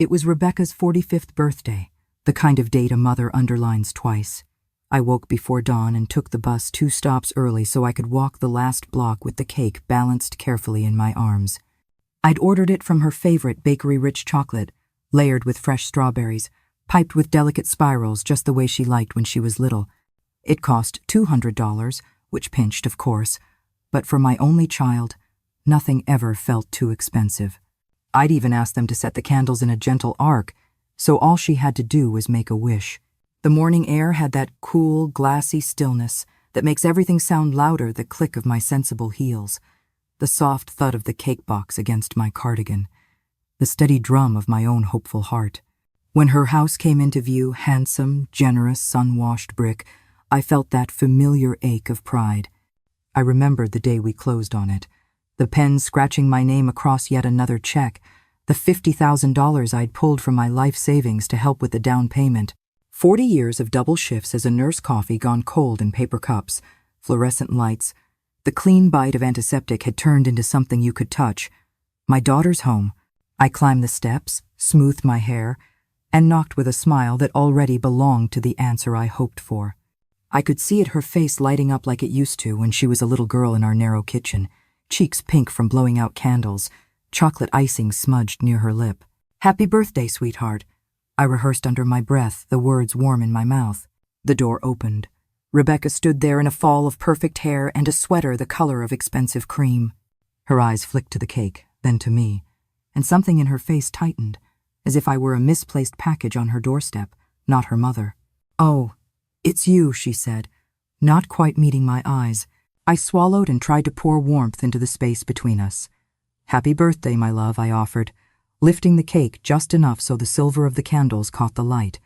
It was Rebecca's 45th birthday, the kind of date a mother underlines twice. I woke before dawn and took the bus 2 stops early so I could walk the last block with the cake balanced carefully in my arms. I'd ordered it from her favorite bakery-rich chocolate, layered with fresh strawberries, piped with delicate spirals just the way she liked when she was little. It cost $200, which pinched, of course, but for my only child, nothing ever felt too expensive. I'd even asked them to set the candles in a gentle arc, so all she had to do was make a wish. The morning air had that cool, glassy stillness that makes everything sound louder the click of my sensible heels, the soft thud of the cake box against my cardigan, the steady drum of my own hopeful heart. When her house came into view, handsome, generous, sun-washed brick, I felt that familiar ache of pride. I remembered the day we closed on it, the pen scratching my name across yet another check, the $50,000 I'd pulled from my life savings to help with the down payment. 40 years of double shifts as a nurse coffee gone cold in paper cups, fluorescent lights. The clean bite of antiseptic had turned into something you could touch. My daughter's home. I climbed the steps, smoothed my hair, and knocked with a smile that already belonged to the answer I hoped for. I could see her face lighting up like it used to when she was a little girl in our narrow kitchen, cheeks pink from blowing out candles, chocolate icing smudged near her lip. "Happy birthday, sweetheart," I rehearsed under my breath, the words warm in my mouth. The door opened. Rebecca stood there in a fall of perfect hair and a sweater the color of expensive cream. Her eyes flicked to the cake, then to me, and something in her face tightened, as if I were a misplaced package on her doorstep, not her mother. "Oh, it's you," she said, not quite meeting my eyes. I swallowed and tried to pour warmth into the space between us. "Happy birthday, my love," I offered, lifting the cake just enough so the silver of the candles caught the light.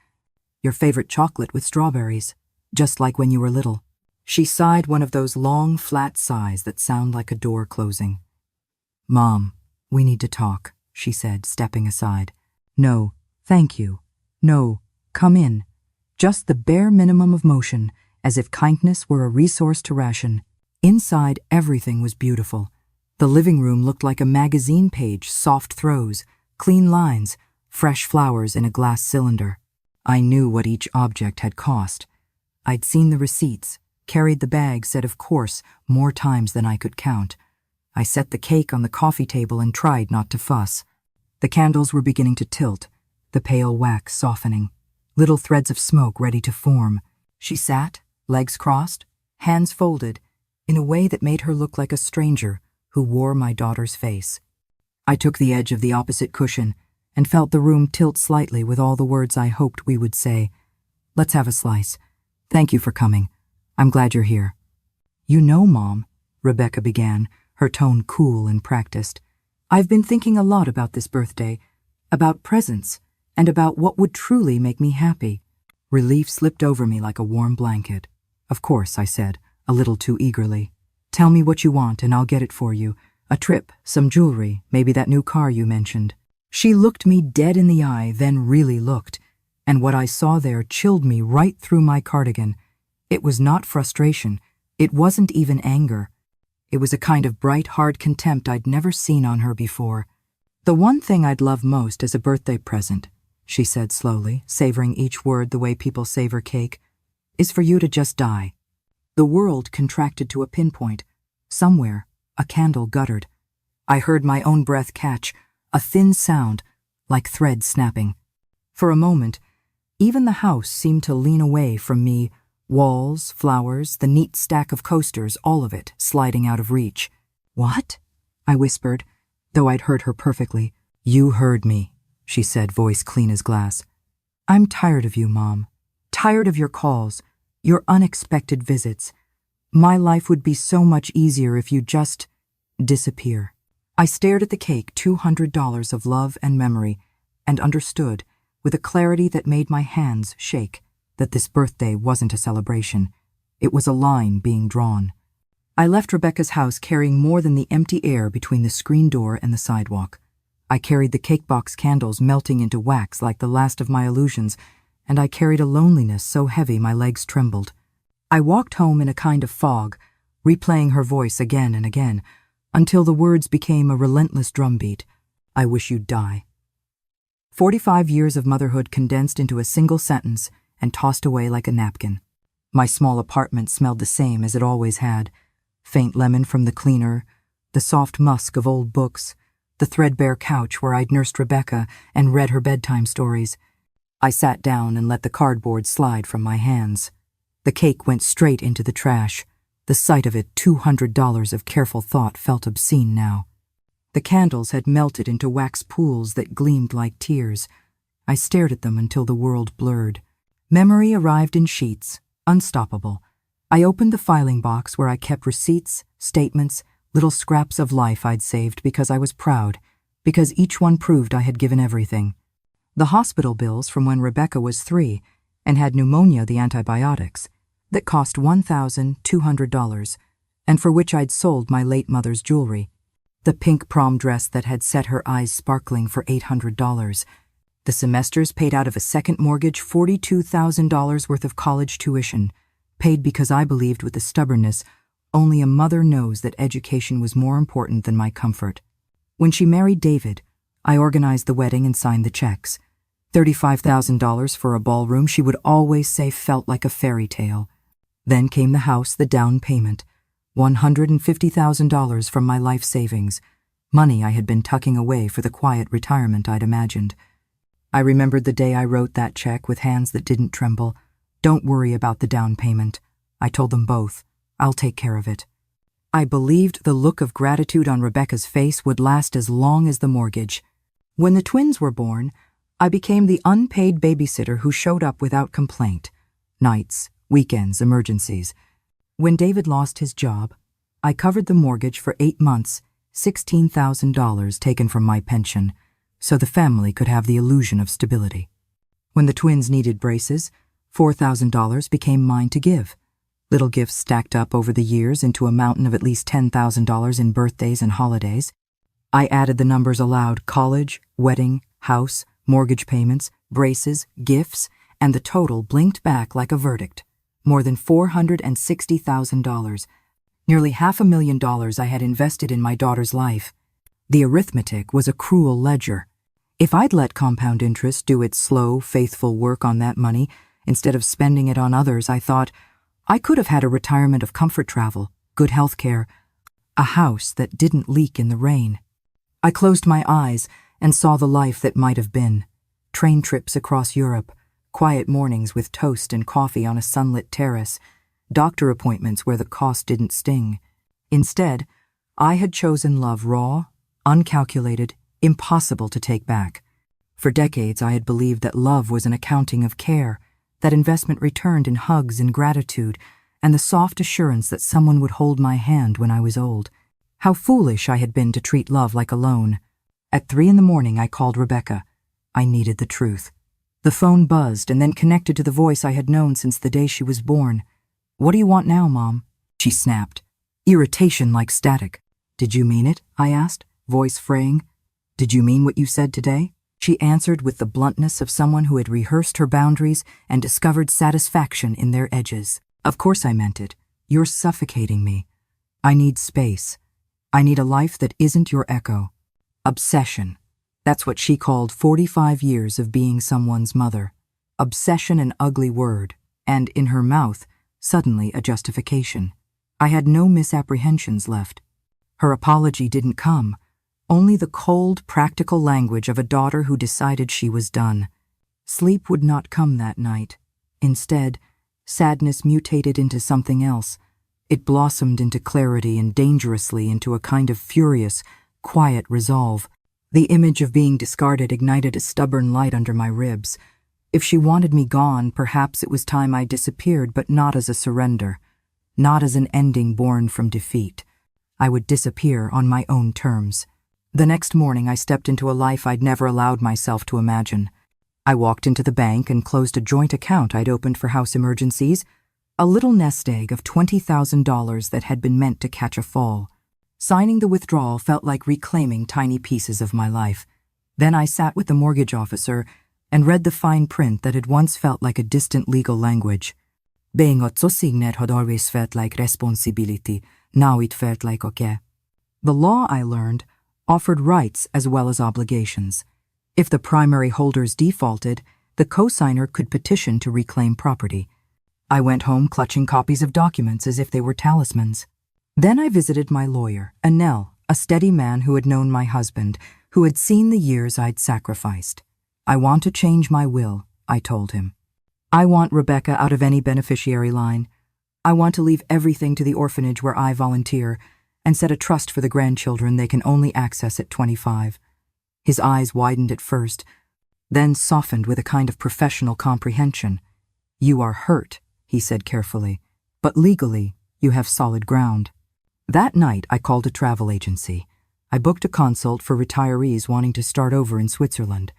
"Your favorite chocolate with strawberries, just like when you were little." She sighed one of those long, flat sighs that sound like a door closing. "Mom, we need to talk," she said, stepping aside. "No, thank you. No, come in." Just the bare minimum of motion, as if kindness were a resource to ration. Inside, everything was beautiful. The living room looked like a magazine page, soft throws, clean lines, fresh flowers in a glass cylinder. I knew what each object had cost. I'd seen the receipts, carried the bag, said of course more times than I could count. I set the cake on the coffee table and tried not to fuss. The candles were beginning to tilt, the pale wax softening, little threads of smoke ready to form. She sat, legs crossed, hands folded, in a way that made her look like a stranger who wore my daughter's face. I took the edge of the opposite cushion and felt the room tilt slightly with all the words I hoped we would say. "Let's have a slice. Thank you for coming. I'm glad you're here." "You know, Mom," Rebecca began, her tone cool and practiced, "I've been thinking a lot about this birthday, about presents, and about what would truly make me happy." Relief slipped over me like a warm blanket. "Of course," I said, a little too eagerly. "Tell me what you want and I'll get it for you. A trip, some jewelry, maybe that new car you mentioned." She looked me dead in the eye, then really looked, and what I saw there chilled me right through my cardigan. It was not frustration. It wasn't even anger. It was a kind of bright, hard contempt I'd never seen on her before. "The one thing I'd love most as a birthday present," she said slowly, savoring each word the way people savor cake, "is for you to just die." The world contracted to a pinpoint. Somewhere, a candle guttered. I heard my own breath catch, a thin sound, like thread snapping. For a moment, even the house seemed to lean away from me, walls, flowers, the neat stack of coasters, all of it sliding out of reach. "What?" I whispered, though I'd heard her perfectly. "You heard me," she said, voice clean as glass. "I'm tired of you, Mom. Tired of your calls, your unexpected visits. My life would be so much easier if you just disappear." I stared at the cake, $200 of love and memory, and understood, with a clarity that made my hands shake, that this birthday wasn't a celebration. It was a line being drawn. I left Rebecca's house carrying more than the empty air between the screen door and the sidewalk. I carried the cake box candles melting into wax like the last of my illusions, and I carried a loneliness so heavy my legs trembled. I walked home in a kind of fog, replaying her voice again and again, until the words became a relentless drumbeat. "I wish you'd die." 45 years of motherhood condensed into a single sentence and tossed away like a napkin. My small apartment smelled the same as it always had. Faint lemon from the cleaner, the soft musk of old books, the threadbare couch where I'd nursed Rebecca and read her bedtime stories. I sat down and let the cardboard slide from my hands. The cake went straight into the trash. The sight of it, $200 of careful thought, felt obscene now. The candles had melted into wax pools that gleamed like tears. I stared at them until the world blurred. Memory arrived in sheets, unstoppable. I opened the filing box where I kept receipts, statements, little scraps of life I'd saved because I was proud, because each one proved I had given everything. The hospital bills from when Rebecca was 3 and had pneumonia, the antibiotics, that cost $1,200, and for which I'd sold my late mother's jewelry. The pink prom dress that had set her eyes sparkling for $800. The semesters paid out of a second mortgage, $42,000 worth of college tuition, paid because I believed with the stubbornness only a mother knows that education was more important than my comfort. When she married David, I organized the wedding and signed the checks. $35,000 for a ballroom she would always say felt like a fairy tale. Then came the house, the down payment, $150,000 from my life savings, money I had been tucking away for the quiet retirement I'd imagined. I remembered the day I wrote that check with hands that didn't tremble. Don't worry about the down payment. I told them both. I'll take care of it. I believed the look of gratitude on Rebecca's face would last as long as the mortgage. When the twins were born, I became the unpaid babysitter who showed up without complaint. Nights, weekends, emergencies. When David lost his job, I covered the mortgage for 8 months, $16,000 taken from my pension, so the family could have the illusion of stability. When the twins needed braces, $4,000 became mine to give. Little gifts stacked up over the years into a mountain of at least $10,000 in birthdays and holidays. I added the numbers aloud: college, wedding, house, mortgage payments, braces, gifts, and the total blinked back like a verdict. More than $460,000. Nearly $500,000 I had invested in my daughter's life. The arithmetic was a cruel ledger. If I'd let compound interest do its slow, faithful work on that money, instead of spending it on others, I thought, I could have had a retirement of comfort travel, good health care, a house that didn't leak in the rain. I closed my eyes and saw the life that might have been. Train trips across Europe, quiet mornings with toast and coffee on a sunlit terrace, doctor appointments where the cost didn't sting. Instead, I had chosen love raw, uncalculated, impossible to take back. For decades I had believed that love was an accounting of care, that investment returned in hugs and gratitude, and the soft assurance that someone would hold my hand when I was old. How foolish I had been to treat love like a loan. At 3 a.m, I called Rebecca. I needed the truth. The phone buzzed and then connected to the voice I had known since the day she was born. "What do you want now, Mom?" she snapped. Irritation like static. "Did you mean it?" I asked, voice fraying. "Did you mean what you said today?" She answered with the bluntness of someone who had rehearsed her boundaries and discovered satisfaction in their edges. "Of course I meant it. You're suffocating me. I need space. I need a life that isn't your echo." Obsession. That's what she called 45 years of being someone's mother. Obsession, an ugly word, and in her mouth, suddenly a justification. I had no misapprehensions left. Her apology didn't come. Only the cold, practical language of a daughter who decided she was done. Sleep would not come that night. Instead, sadness mutated into something else. It blossomed into clarity and dangerously into a kind of furious, quiet resolve. The image of being discarded ignited a stubborn light under my ribs. If she wanted me gone, perhaps it was time I disappeared, but not as a surrender. Not as an ending born from defeat. I would disappear on my own terms. The next morning I stepped into a life I'd never allowed myself to imagine. I walked into the bank and closed a joint account I'd opened for house emergencies, a little nest egg of $20,000 that had been meant to catch a fall. Signing the withdrawal felt like reclaiming tiny pieces of my life. Then I sat with the mortgage officer and read the fine print that had once felt like a distant legal language. Being otso signet had always felt like responsibility, now it felt like okay. The law, I learned, offered rights as well as obligations. If the primary holders defaulted, the cosigner could petition to reclaim property. I went home clutching copies of documents as if they were talismans. Then I visited my lawyer, Anel, a steady man who had known my husband, who had seen the years I'd sacrificed. I want to change my will, I told him. I want Rebecca out of any beneficiary line. I want to leave everything to the orphanage where I volunteer and set a trust for the grandchildren they can only access at 25. His eyes widened at first, then softened with a kind of professional comprehension. You are hurt, he said carefully, but legally you have solid ground. That night I called a travel agency. I booked a consult for retirees wanting to start over in Switzerland.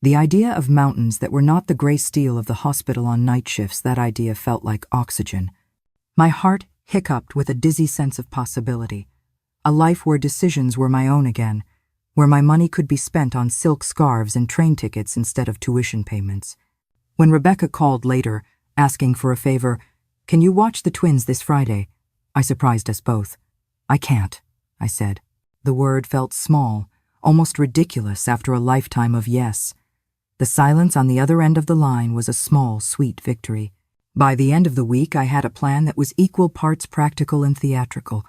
The idea of mountains that were not the gray steel of the hospital on night shifts, that idea felt like oxygen. My heart hiccuped with a dizzy sense of possibility. A life where decisions were my own again, where my money could be spent on silk scarves and train tickets instead of tuition payments. When Rebecca called later, asking for a favor, "Can you watch the twins this Friday?" I surprised us both. "I can't," I said. The word felt small, almost ridiculous after a lifetime of yes. The silence on the other end of the line was a small, sweet victory. By the end of the week, I had a plan that was equal parts practical and theatrical.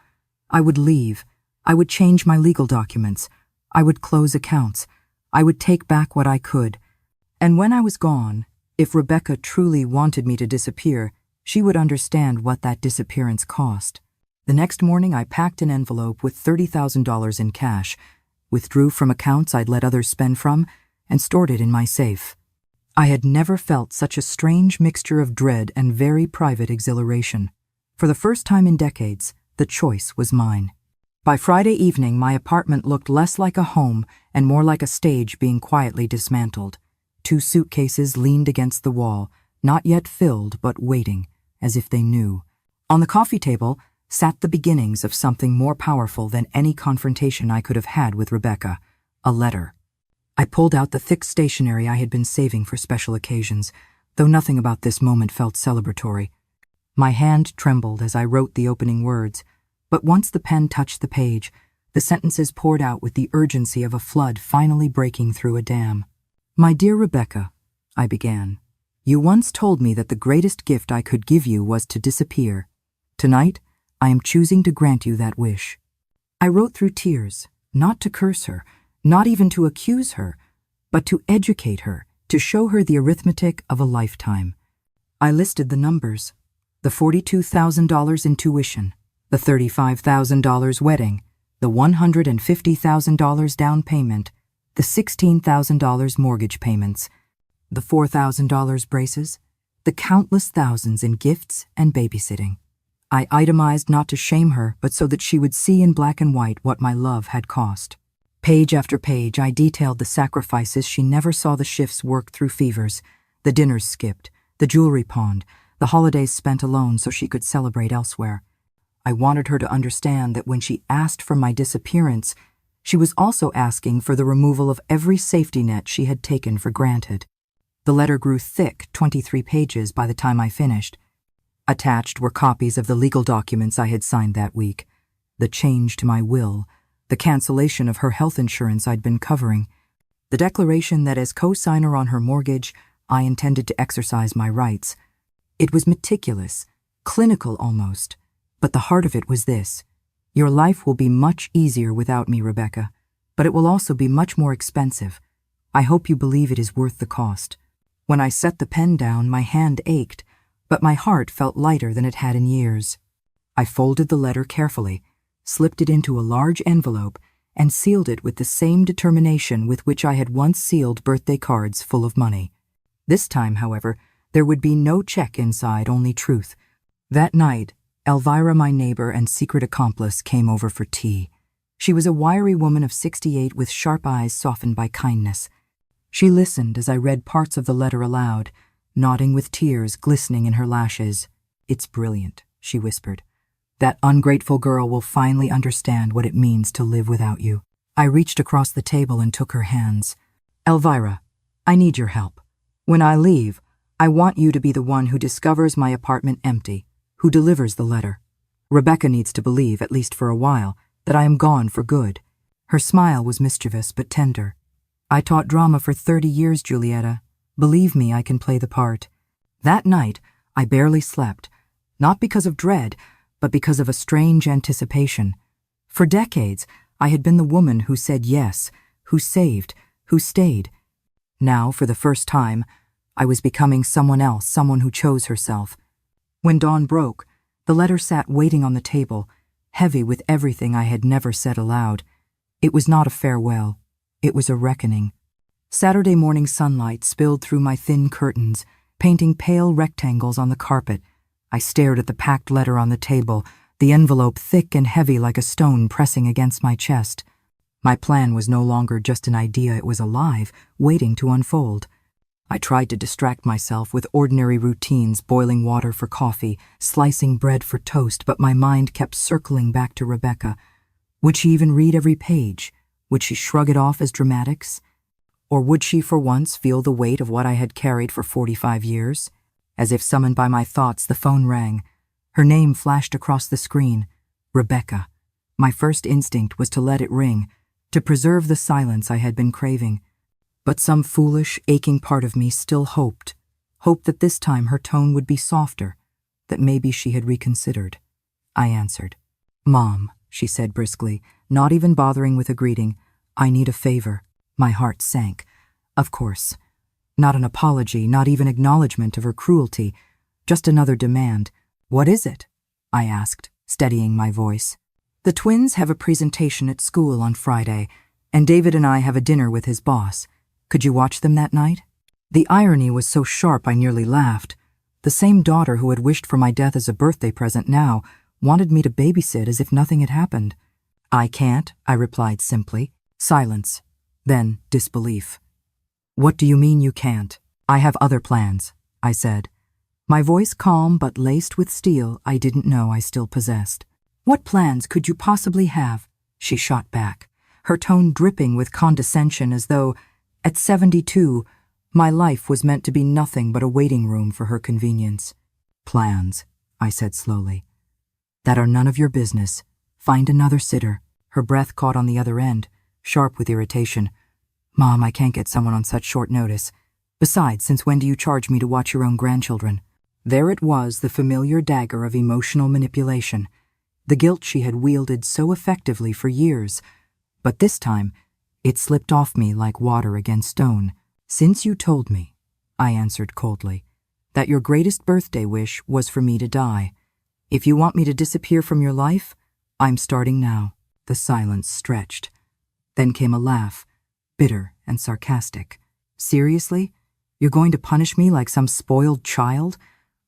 I would leave. I would change my legal documents. I would close accounts. I would take back what I could. And when I was gone, if Rebecca truly wanted me to disappear, she would understand what that disappearance cost. The next morning, I packed an envelope with $30,000 in cash, withdrew from accounts I'd let others spend from, and stored it in my safe. I had never felt such a strange mixture of dread and very private exhilaration. For the first time in decades, the choice was mine. By Friday evening, my apartment looked less like a home and more like a stage being quietly dismantled. 2 suitcases leaned against the wall, not yet filled but waiting, as if they knew. On the coffee table sat the beginnings of something more powerful than any confrontation I could have had with Rebecca, a letter. I pulled out the thick stationery I had been saving for special occasions, though nothing about this moment felt celebratory. My hand trembled as I wrote the opening words, but once the pen touched the page, the sentences poured out with the urgency of a flood finally breaking through a dam. "My dear Rebecca," I began, "you once told me that the greatest gift I could give you was to disappear. Tonight, I am choosing to grant you that wish." I wrote through tears, not to curse her, not even to accuse her, but to educate her, to show her the arithmetic of a lifetime. I listed the numbers: the $42,000 in tuition, the $35,000 wedding, the $150,000 down payment, the $16,000 mortgage payments, the $4,000 braces, the countless thousands in gifts and babysitting. I itemized not to shame her, but so that she would see in black and white what my love had cost. Page after page, I detailed the sacrifices she never saw the shifts work through fevers, the dinners skipped, the jewelry pawned, the holidays spent alone so she could celebrate elsewhere. I wanted her to understand that when she asked for my disappearance, she was also asking for the removal of every safety net she had taken for granted. The letter grew thick, 23 pages by the time I finished. Attached were copies of the legal documents I had signed that week, the change to my will, the cancellation of her health insurance I'd been covering, the declaration that as co-signer on her mortgage, I intended to exercise my rights. It was meticulous, clinical almost, but the heart of it was this: your life will be much easier without me, Rebecca, but it will also be much more expensive. I hope you believe it is worth the cost. When I set the pen down, my hand ached, but my heart felt lighter than it had in years. I folded the letter carefully, slipped it into a large envelope, and sealed it with the same determination with which I had once sealed birthday cards full of money. This time, however, there would be no check inside, only truth. That night, Elvira, my neighbor and secret accomplice, came over for tea. She was a wiry woman of 68 with sharp eyes softened by kindness. She listened as I read parts of the letter aloud, nodding with tears glistening in her lashes. "It's brilliant," she whispered. "That ungrateful girl will finally understand what it means to live without you." I reached across the table and took her hands. "Elvira, I need your help. When I leave, I want you to be the one who discovers my apartment empty, who delivers the letter. Rebecca needs to believe, at least for a while, that I am gone for good." Her smile was mischievous but tender. I taught drama for 30 years, Julieta. Believe me, I can play the part. That night, I barely slept, not because of dread, but because of a strange anticipation. For decades, I had been the woman who said yes, who saved, who stayed. Now, for the first time, I was becoming someone else, someone who chose herself. When dawn broke, the letter sat waiting on the table, heavy with everything I had never said aloud. It was not a farewell. It was a reckoning. Saturday morning sunlight spilled through my thin curtains, painting pale rectangles on the carpet. I stared at the packed letter on the table, the envelope thick and heavy like a stone pressing against my chest. My plan was no longer just an idea, it was alive, waiting to unfold. I tried to distract myself with ordinary routines, boiling water for coffee, slicing bread for toast, but my mind kept circling back to Rebecca. Would she even read every page? Would she shrug it off as dramatics? Or would she for once feel the weight of what I had carried for 45 years? As if summoned by my thoughts, the phone rang. Her name flashed across the screen. Rebecca. My first instinct was to let it ring, to preserve the silence I had been craving. But some foolish, aching part of me still hoped that this time her tone would be softer, that maybe she had reconsidered. I answered. "Mom," she said briskly, not even bothering with a greeting, "I need a favor." My heart sank. Of course. Not an apology, not even acknowledgement of her cruelty, just another demand. "What is it?" I asked, steadying my voice. "The twins have a presentation at school on Friday, and David and I have a dinner with his boss. Could you watch them that night?" The irony was so sharp I nearly laughed. The same daughter who had wished for my death as a birthday present now wanted me to babysit as if nothing had happened. "I can't," I replied simply. Silence. Then disbelief. "What do you mean you can't?" "I have other plans," I said. My voice calm but laced with steel I didn't know I still possessed. "What plans could you possibly have?" she shot back, her tone dripping with condescension as though, at 72, my life was meant to be nothing but a waiting room for her convenience. "Plans," I said slowly, "that are none of your business. Find another sitter." Her breath caught on the other end, sharp with irritation. "Mom, I can't get someone on such short notice. Besides, since when do you charge me to watch your own grandchildren?" There it was, the familiar dagger of emotional manipulation, the guilt she had wielded so effectively for years. But this time, it slipped off me like water against stone. "Since you told me," I answered coldly, "that your greatest birthday wish was for me to die. If you want me to disappear from your life, I'm starting now." The silence stretched. Then came a laugh, bitter and sarcastic. "Seriously? You're going to punish me like some spoiled child?"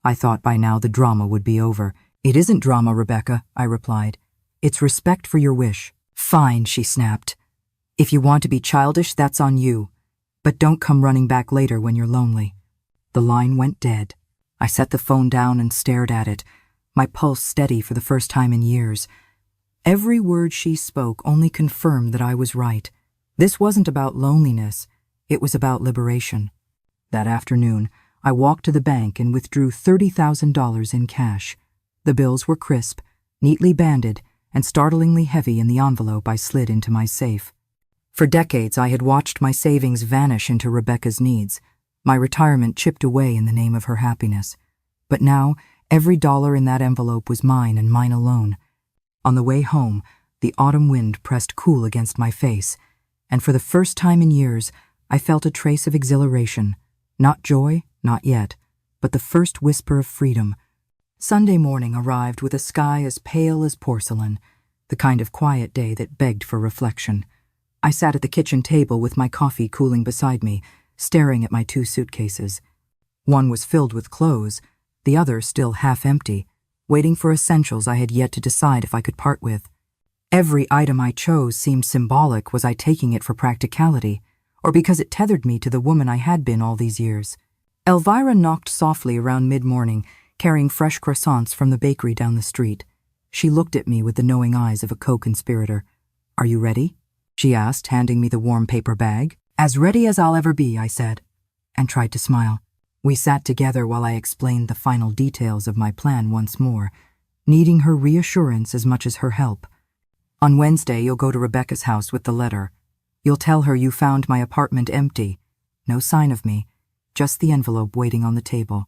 I thought by now the drama would be over. "It isn't drama, Rebecca," I replied. "It's respect for your wish." "Fine," she snapped. "If you want to be childish, that's on you. But don't come running back later when you're lonely." The line went dead. I set the phone down and stared at it, my pulse steady for the first time in years. Every word she spoke only confirmed that I was right. This wasn't about loneliness. It was about liberation. That afternoon, I walked to the bank and withdrew $30,000 in cash. The bills were crisp, neatly banded, and startlingly heavy in the envelope I slid into my safe. For decades, I had watched my savings vanish into Rebecca's needs, my retirement chipped away in the name of her happiness. But now, every dollar in that envelope was mine and mine alone. On the way home, the autumn wind pressed cool against my face, and for the first time in years, I felt a trace of exhilaration. Not joy, not yet, but the first whisper of freedom. Sunday morning arrived with a sky as pale as porcelain, the kind of quiet day that begged for reflection. I sat at the kitchen table with my coffee cooling beside me, staring at my 2 suitcases. One was filled with clothes, the other still half empty, waiting for essentials I had yet to decide if I could part with. Every item I chose seemed symbolic. Was I taking it for practicality, or because it tethered me to the woman I had been all these years? Elvira knocked softly around mid-morning, carrying fresh croissants from the bakery down the street. She looked at me with the knowing eyes of a co-conspirator. "Are you ready?" she asked, handing me the warm paper bag. "As ready as I'll ever be," I said, and tried to smile. We sat together while I explained the final details of my plan once more, needing her reassurance as much as her help. "On Wednesday, you'll go to Rebecca's house with the letter. You'll tell her you found my apartment empty. No sign of me, just the envelope waiting on the table."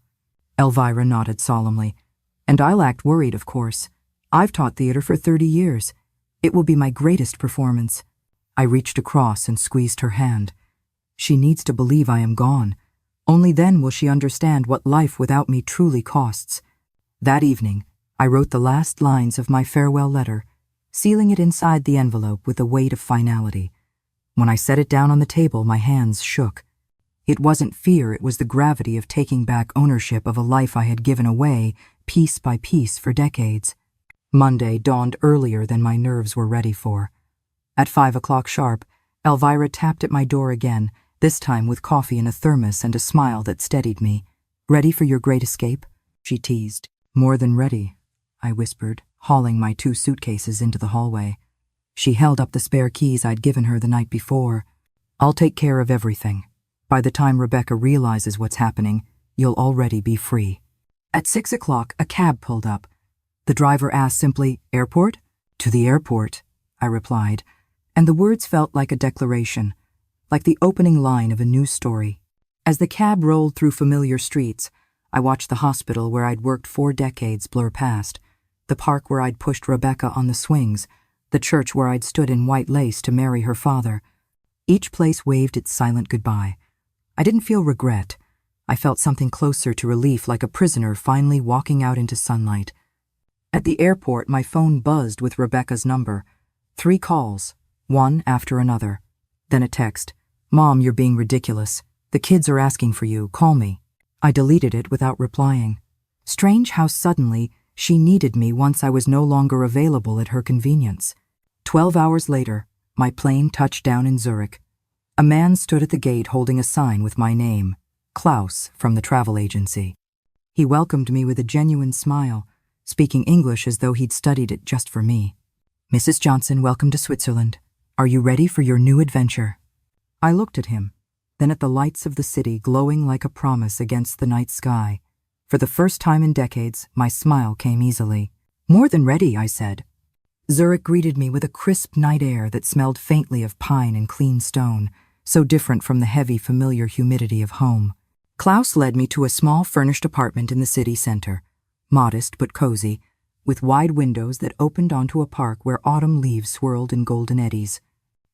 Elvira nodded solemnly. "And I'll act worried, of course. I've taught theater for 30 years. It will be my greatest performance." I reached across and squeezed her hand. She needs to believe I am gone. Only then will she understand what life without me truly costs. That evening, I wrote the last lines of my farewell letter, sealing it inside the envelope with a weight of finality. When I set it down on the table, my hands shook. It wasn't fear, it was the gravity of taking back ownership of a life I had given away, piece by piece, for decades. Monday dawned earlier than my nerves were ready for. At 5 o'clock sharp, Elvira tapped at my door again, this time with coffee in a thermos and a smile that steadied me. "Ready for your great escape?" she teased. "More than ready," I whispered, hauling my 2 suitcases into the hallway. She held up the spare keys I'd given her the night before. "I'll take care of everything. By the time Rebecca realizes what's happening, you'll already be free." At 6 o'clock, a cab pulled up. The driver asked simply, "Airport?" "To the airport," I replied, and the words felt like a declaration, like the opening line of a new story. As the cab rolled through familiar streets, I watched the hospital where I'd worked 4 decades blur past, the park where I'd pushed Rebecca on the swings, the church where I'd stood in white lace to marry her father. Each place waved its silent goodbye. I didn't feel regret. I felt something closer to relief, like a prisoner finally walking out into sunlight. At the airport, my phone buzzed with Rebecca's number. 3 calls, one after another. Then a text. "Mom, you're being ridiculous. The kids are asking for you. Call me." I deleted it without replying. Strange how suddenly she needed me once I was no longer available at her convenience. 12 hours later, my plane touched down in Zurich. A man stood at the gate holding a sign with my name, Klaus, from the travel agency. He welcomed me with a genuine smile, speaking English as though he'd studied it just for me. "Mrs. Johnson, welcome to Switzerland. Are you ready for your new adventure?" I looked at him, then at the lights of the city glowing like a promise against the night sky. For the first time in decades, my smile came easily. "More than ready," I said. Zurich greeted me with a crisp night air that smelled faintly of pine and clean stone, so different from the heavy, familiar humidity of home. Klaus led me to a small furnished apartment in the city center, modest but cozy, with wide windows that opened onto a park where autumn leaves swirled in golden eddies.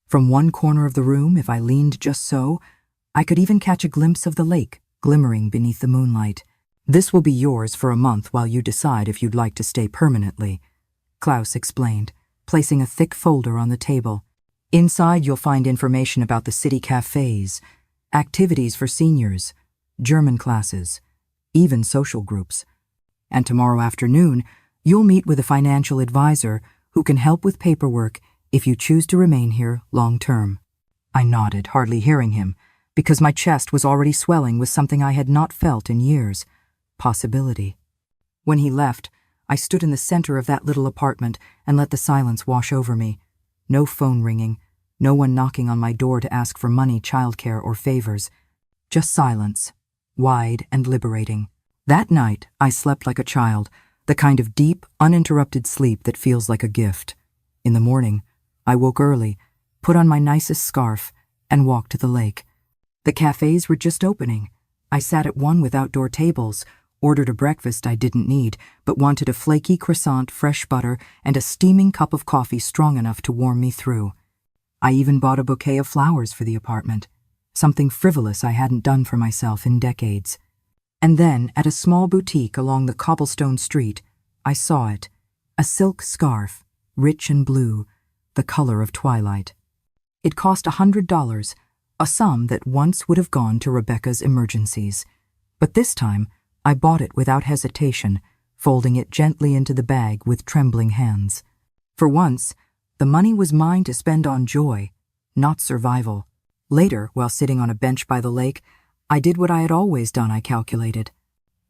From one corner of the room, if I leaned just so, I could even catch a glimpse of the lake glimmering beneath the moonlight. "This will be yours for a month while you decide if you'd like to stay permanently," Klaus explained, placing a thick folder on the table. "Inside you'll find information about the city cafes, activities for seniors, German classes, even social groups. And tomorrow afternoon, you'll meet with a financial advisor who can help with paperwork if you choose to remain here long term." I nodded, hardly hearing him, because my chest was already swelling with something I had not felt in years. Possibility. When he left, I stood in the center of that little apartment and let the silence wash over me. No phone ringing, no one knocking on my door to ask for money, childcare, or favors. Just silence, wide and liberating. That night, I slept like a child, the kind of deep, uninterrupted sleep that feels like a gift. In the morning, I woke early, put on my nicest scarf, and walked to the lake. The cafes were just opening. I sat at one with outdoor tables, ordered a breakfast I didn't need, but wanted a flaky croissant, fresh butter, and a steaming cup of coffee strong enough to warm me through. I even bought a bouquet of flowers for the apartment, something frivolous I hadn't done for myself in decades. And then, at a small boutique along the cobblestone street, I saw it, a silk scarf, rich and blue, the color of twilight. It cost $100, a sum that once would have gone to Rebecca's emergencies. But this time, I bought it without hesitation, folding it gently into the bag with trembling hands. For once, the money was mine to spend on joy, not survival. Later, while sitting on a bench by the lake, I did what I had always done, I calculated.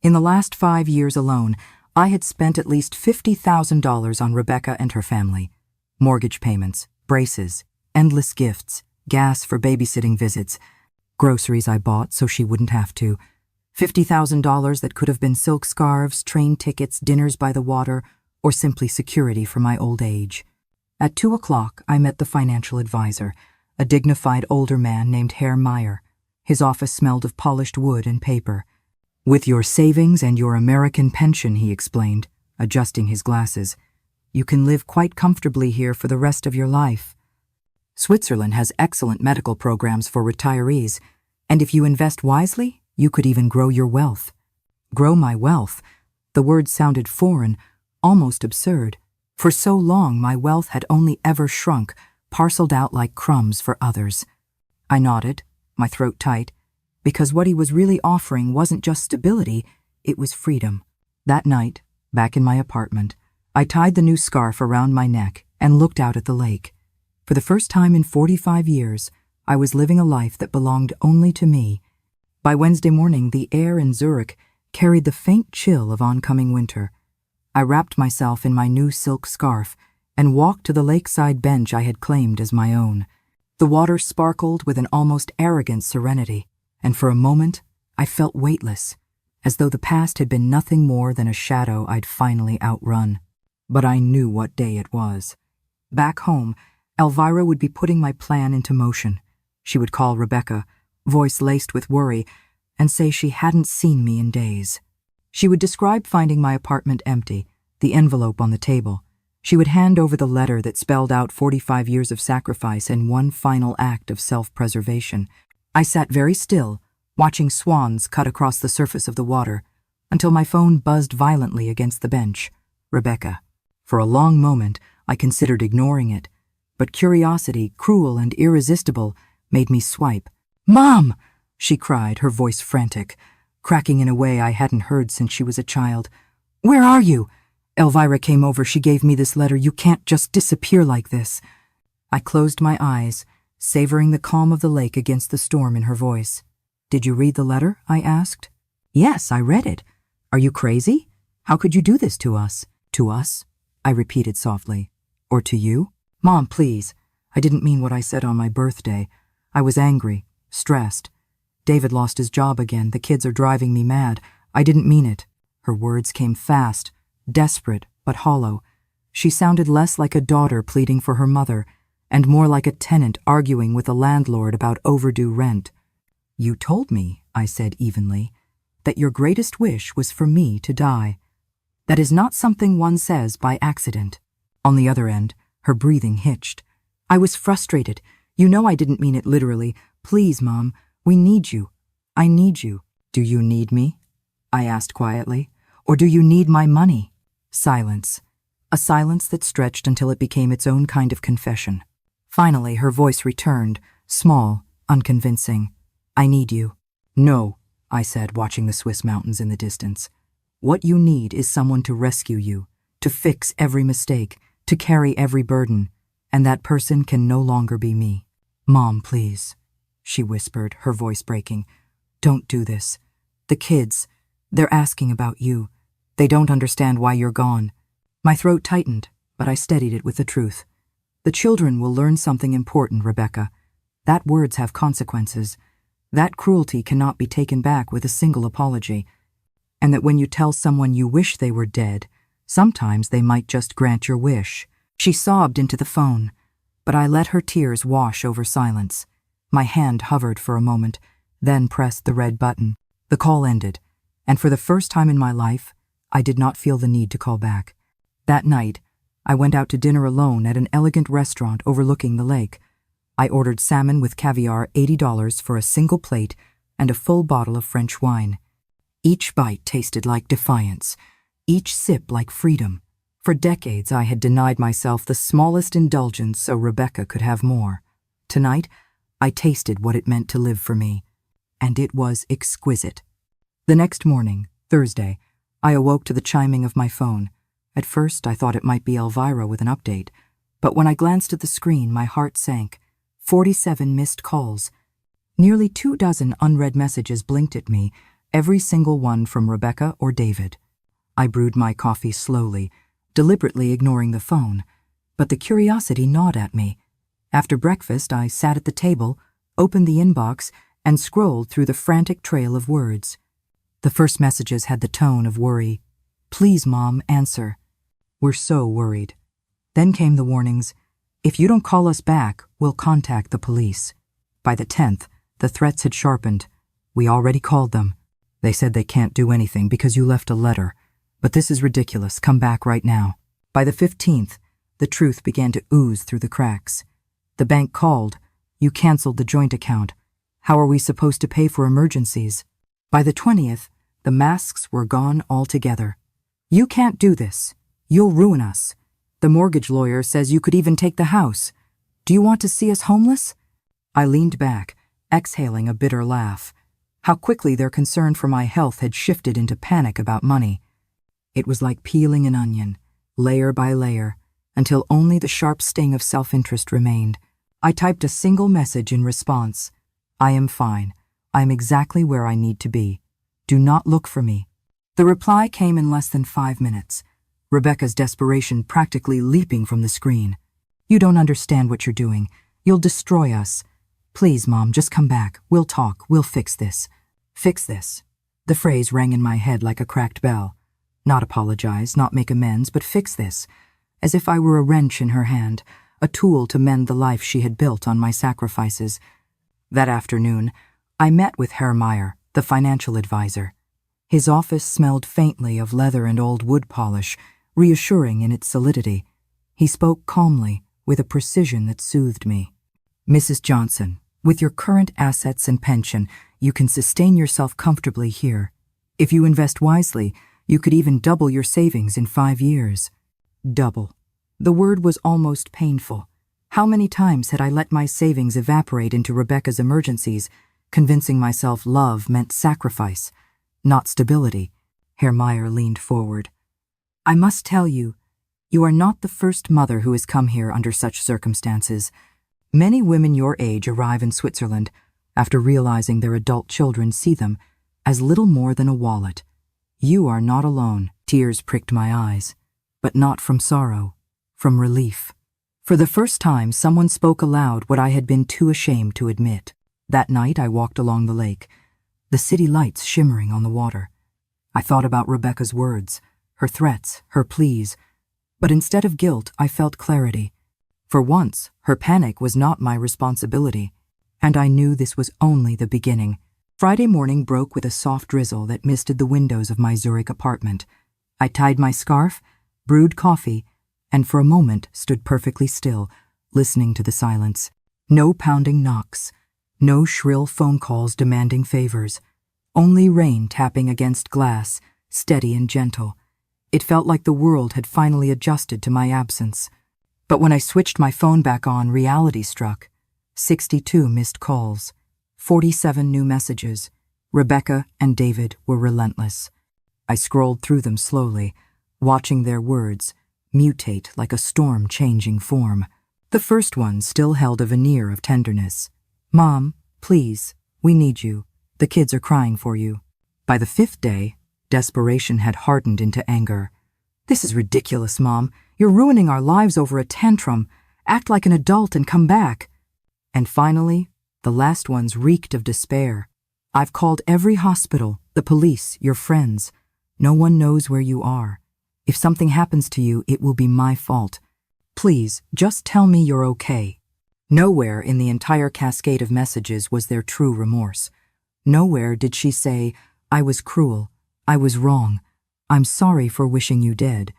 In the last 5 years alone, I had spent at least $50,000 on Rebecca and her family. Mortgage payments, braces, endless gifts, gas for babysitting visits, groceries I bought so she wouldn't have to, $50,000 that could have been silk scarves, train tickets, dinners by the water, or simply security for my old age. At 2 o'clock, I met the financial advisor, a dignified older man named Herr Meyer. His office smelled of polished wood and paper. "With your savings and your American pension," he explained, adjusting his glasses, "you can live quite comfortably here for the rest of your life. Switzerland has excellent medical programs for retirees, and if you invest wisely, you could even grow your wealth." Grow my wealth? The word sounded foreign, almost absurd. For so long, my wealth had only ever shrunk, parceled out like crumbs for others. I nodded, my throat tight, because what he was really offering wasn't just stability, it was freedom. That night, back in my apartment, I tied the new scarf around my neck and looked out at the lake. For the first time in 45 years, I was living a life that belonged only to me. By Wednesday morning, the air in Zurich carried the faint chill of oncoming winter. I wrapped myself in my new silk scarf and walked to the lakeside bench I had claimed as my own. The water sparkled with an almost arrogant serenity, and for a moment I felt weightless, as though the past had been nothing more than a shadow I'd finally outrun. But I knew what day it was. Back home, Elvira would be putting my plan into motion. She would call Rebecca, voice laced with worry, and say she hadn't seen me in days. She would describe finding my apartment empty, the envelope on the table. She would hand over the letter that spelled out 45 years of sacrifice and one final act of self-preservation. I sat very still, watching swans cut across the surface of the water, until my phone buzzed violently against the bench. Rebecca. For a long moment, I considered ignoring it, but curiosity, cruel and irresistible, made me swipe. "Mom!" she cried, her voice frantic, cracking in a way I hadn't heard since she was a child. "Where are you?" "Elvira came over. She gave me this letter. You can't just disappear like this." I closed my eyes, savoring the calm of the lake against the storm in her voice. "Did you read the letter?" I asked. "Yes, I read it. Are you crazy? How could you do this to us?" "To us?" I repeated softly. "Or to you?" "Mom, please. I didn't mean what I said on my birthday. I was angry, stressed. David lost his job again. The kids are driving me mad. I didn't mean it." Her words came fast, desperate but hollow. She sounded less like a daughter pleading for her mother, and more like a tenant arguing with a landlord about overdue rent. "You told me," I said evenly, "that your greatest wish was for me to die. That is not something one says by accident." On the other end, her breathing hitched. "I was frustrated. You know I didn't mean it literally. Please, Mom, we need you. I need you." "Do you need me?" I asked quietly. "Or do you need my money?" Silence. A silence that stretched until it became its own kind of confession. Finally, her voice returned, small, unconvincing. "I need you." "No," I said, watching the Swiss mountains in the distance. "What you need is someone to rescue you, to fix every mistake, to carry every burden, and that person can no longer be me." "Mom, please," she whispered, her voice breaking. "Don't do this. The kids, they're asking about you. They don't understand why you're gone." My throat tightened, but I steadied it with the truth. "The children will learn something important, Rebecca. That words have consequences. That cruelty cannot be taken back with a single apology. And that when you tell someone you wish they were dead, sometimes they might just grant your wish." She sobbed into the phone, but I let her tears wash over silence. My hand hovered for a moment, then pressed the red button. The call ended, and for the first time in my life, I did not feel the need to call back. That night, I went out to dinner alone at an elegant restaurant overlooking the lake. I ordered salmon with caviar, $80 for a single plate, and a full bottle of French wine. Each bite tasted like defiance, each sip like freedom. For decades, I had denied myself the smallest indulgence so Rebecca could have more. Tonight, I tasted what it meant to live for me, and it was exquisite. The next morning, Thursday, I awoke to the chiming of my phone. At first, I thought it might be Elvira with an update, but when I glanced at the screen, my heart sank. 47 missed calls. Nearly 24 unread messages blinked at me, every single one from Rebecca or David. I brewed my coffee slowly, deliberately ignoring the phone, but the curiosity gnawed at me. After breakfast, I sat at the table, opened the inbox, and scrolled through the frantic trail of words. The first messages had the tone of worry. "Please, Mom, answer. We're so worried." Then came the warnings. If you don't call us back, we'll contact the police. By the 10th, the threats had sharpened. We already called them. They said they can't do anything because you left a letter. But this is ridiculous. Come back right now. By the 15th, the truth began to ooze through the cracks. The bank called. You canceled the joint account. How are we supposed to pay for emergencies? By the 20th, the masks were gone altogether. You can't do this. You'll ruin us. The mortgage lawyer says you could even take the house. Do you want to see us homeless? I leaned back, exhaling a bitter laugh. How quickly their concern for my health had shifted into panic about money. It was like peeling an onion, layer by layer, until only the sharp sting of self-interest remained. I typed a single message in response. I am fine. I am exactly where I need to be. Do not look for me. The reply came in less than 5 minutes. Rebecca's desperation practically leaping from the screen. You don't understand what you're doing. You'll destroy us. Please, Mom, just come back. We'll talk. We'll fix this. Fix this. The phrase rang in my head like a cracked bell. Not apologize, not make amends, but fix this. As if I were a wrench in her hand, a tool to mend the life she had built on my sacrifices. That afternoon, I met with Herr Meyer, the financial advisor. His office smelled faintly of leather and old wood polish, reassuring in its solidity. He spoke calmly, with a precision that soothed me. Mrs. Johnson, with your current assets and pension, you can sustain yourself comfortably here. If you invest wisely, you could even double your savings in 5 years. Double. The word was almost painful. How many times had I let my savings evaporate into Rebecca's emergencies, convincing myself love meant sacrifice, not stability? Herr Meyer leaned forward. I must tell you, you are not the first mother who has come here under such circumstances. Many women your age arrive in Switzerland after realizing their adult children see them as little more than a wallet. You are not alone. Tears pricked my eyes, but not from sorrow, from relief. For the first time, someone spoke aloud what I had been too ashamed to admit. That night, I walked along the lake, the city lights shimmering on the water. I thought about Rebecca's words, her threats, her pleas, but instead of guilt, I felt clarity. For once, her panic was not my responsibility, and I knew this was only the beginning. Friday morning broke with a soft drizzle that misted the windows of my Zurich apartment. I tied my scarf, brewed coffee, and for a moment stood perfectly still, listening to the silence. No pounding knocks, no shrill phone calls demanding favors, only rain tapping against glass, steady and gentle. It felt like the world had finally adjusted to my absence. But when I switched my phone back on, reality struck. 62 missed calls, 47 new messages. Rebecca and David were relentless. I scrolled through them slowly, watching their words mutate like a storm changing form. The first one still held a veneer of tenderness. Mom, please, we need you. The kids are crying for you. By the 5th day, desperation had hardened into anger. This is ridiculous, Mom. You're ruining our lives over a tantrum. Act like an adult and come back. And finally, the last ones reeked of despair. I've called every hospital, the police, your friends. No one knows where you are. If something happens to you, it will be my fault. Please, just tell me you're okay. Nowhere in the entire cascade of messages was there true remorse. Nowhere did she say, I was cruel, I was wrong, I'm sorry for wishing you dead.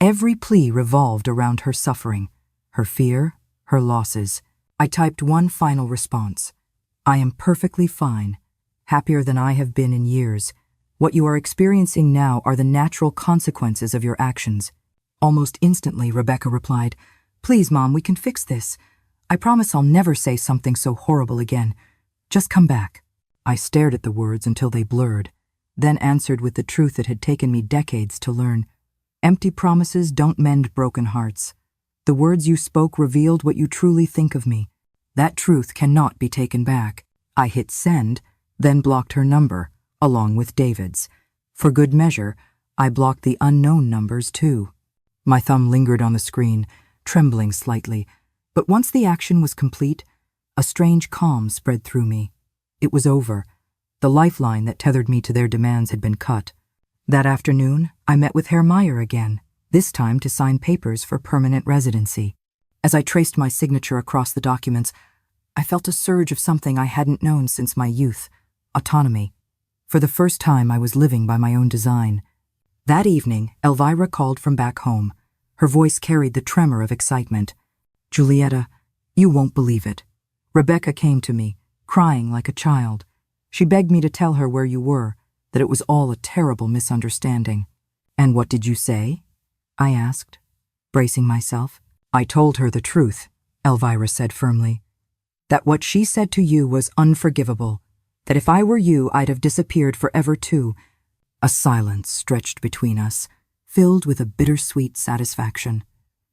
Every plea revolved around her suffering, her fear, her losses. I typed one final response. I am perfectly fine, happier than I have been in years. What you are experiencing now are the natural consequences of your actions. Almost instantly, Rebecca replied, Please, Mom, we can fix this. I promise I'll never say something so horrible again. Just come back. I stared at the words until they blurred, then answered with the truth it had taken me decades to learn. Empty promises don't mend broken hearts. The words you spoke revealed what you truly think of me. That truth cannot be taken back. I hit send, then blocked her number, along with David's. For good measure, I blocked the unknown numbers too. My thumb lingered on the screen, trembling slightly, but once the action was complete, a strange calm spread through me. It was over. The lifeline that tethered me to their demands had been cut. That afternoon, I met with Herr Meyer again, this time to sign papers for permanent residency. As I traced my signature across the documents, I felt a surge of something I hadn't known since my youth: autonomy. For the first time, I was living by my own design. That evening, Elvira called from back home. Her voice carried the tremor of excitement. "Julieta, you won't believe it. Rebecca came to me, crying like a child. She begged me to tell her where you were, that it was all a terrible misunderstanding." "And what did you say?" I asked, bracing myself. "I told her the truth," Elvira said firmly. "That what she said to you was unforgivable, that if I were you, I'd have disappeared forever too." A silence stretched between us, filled with a bittersweet satisfaction.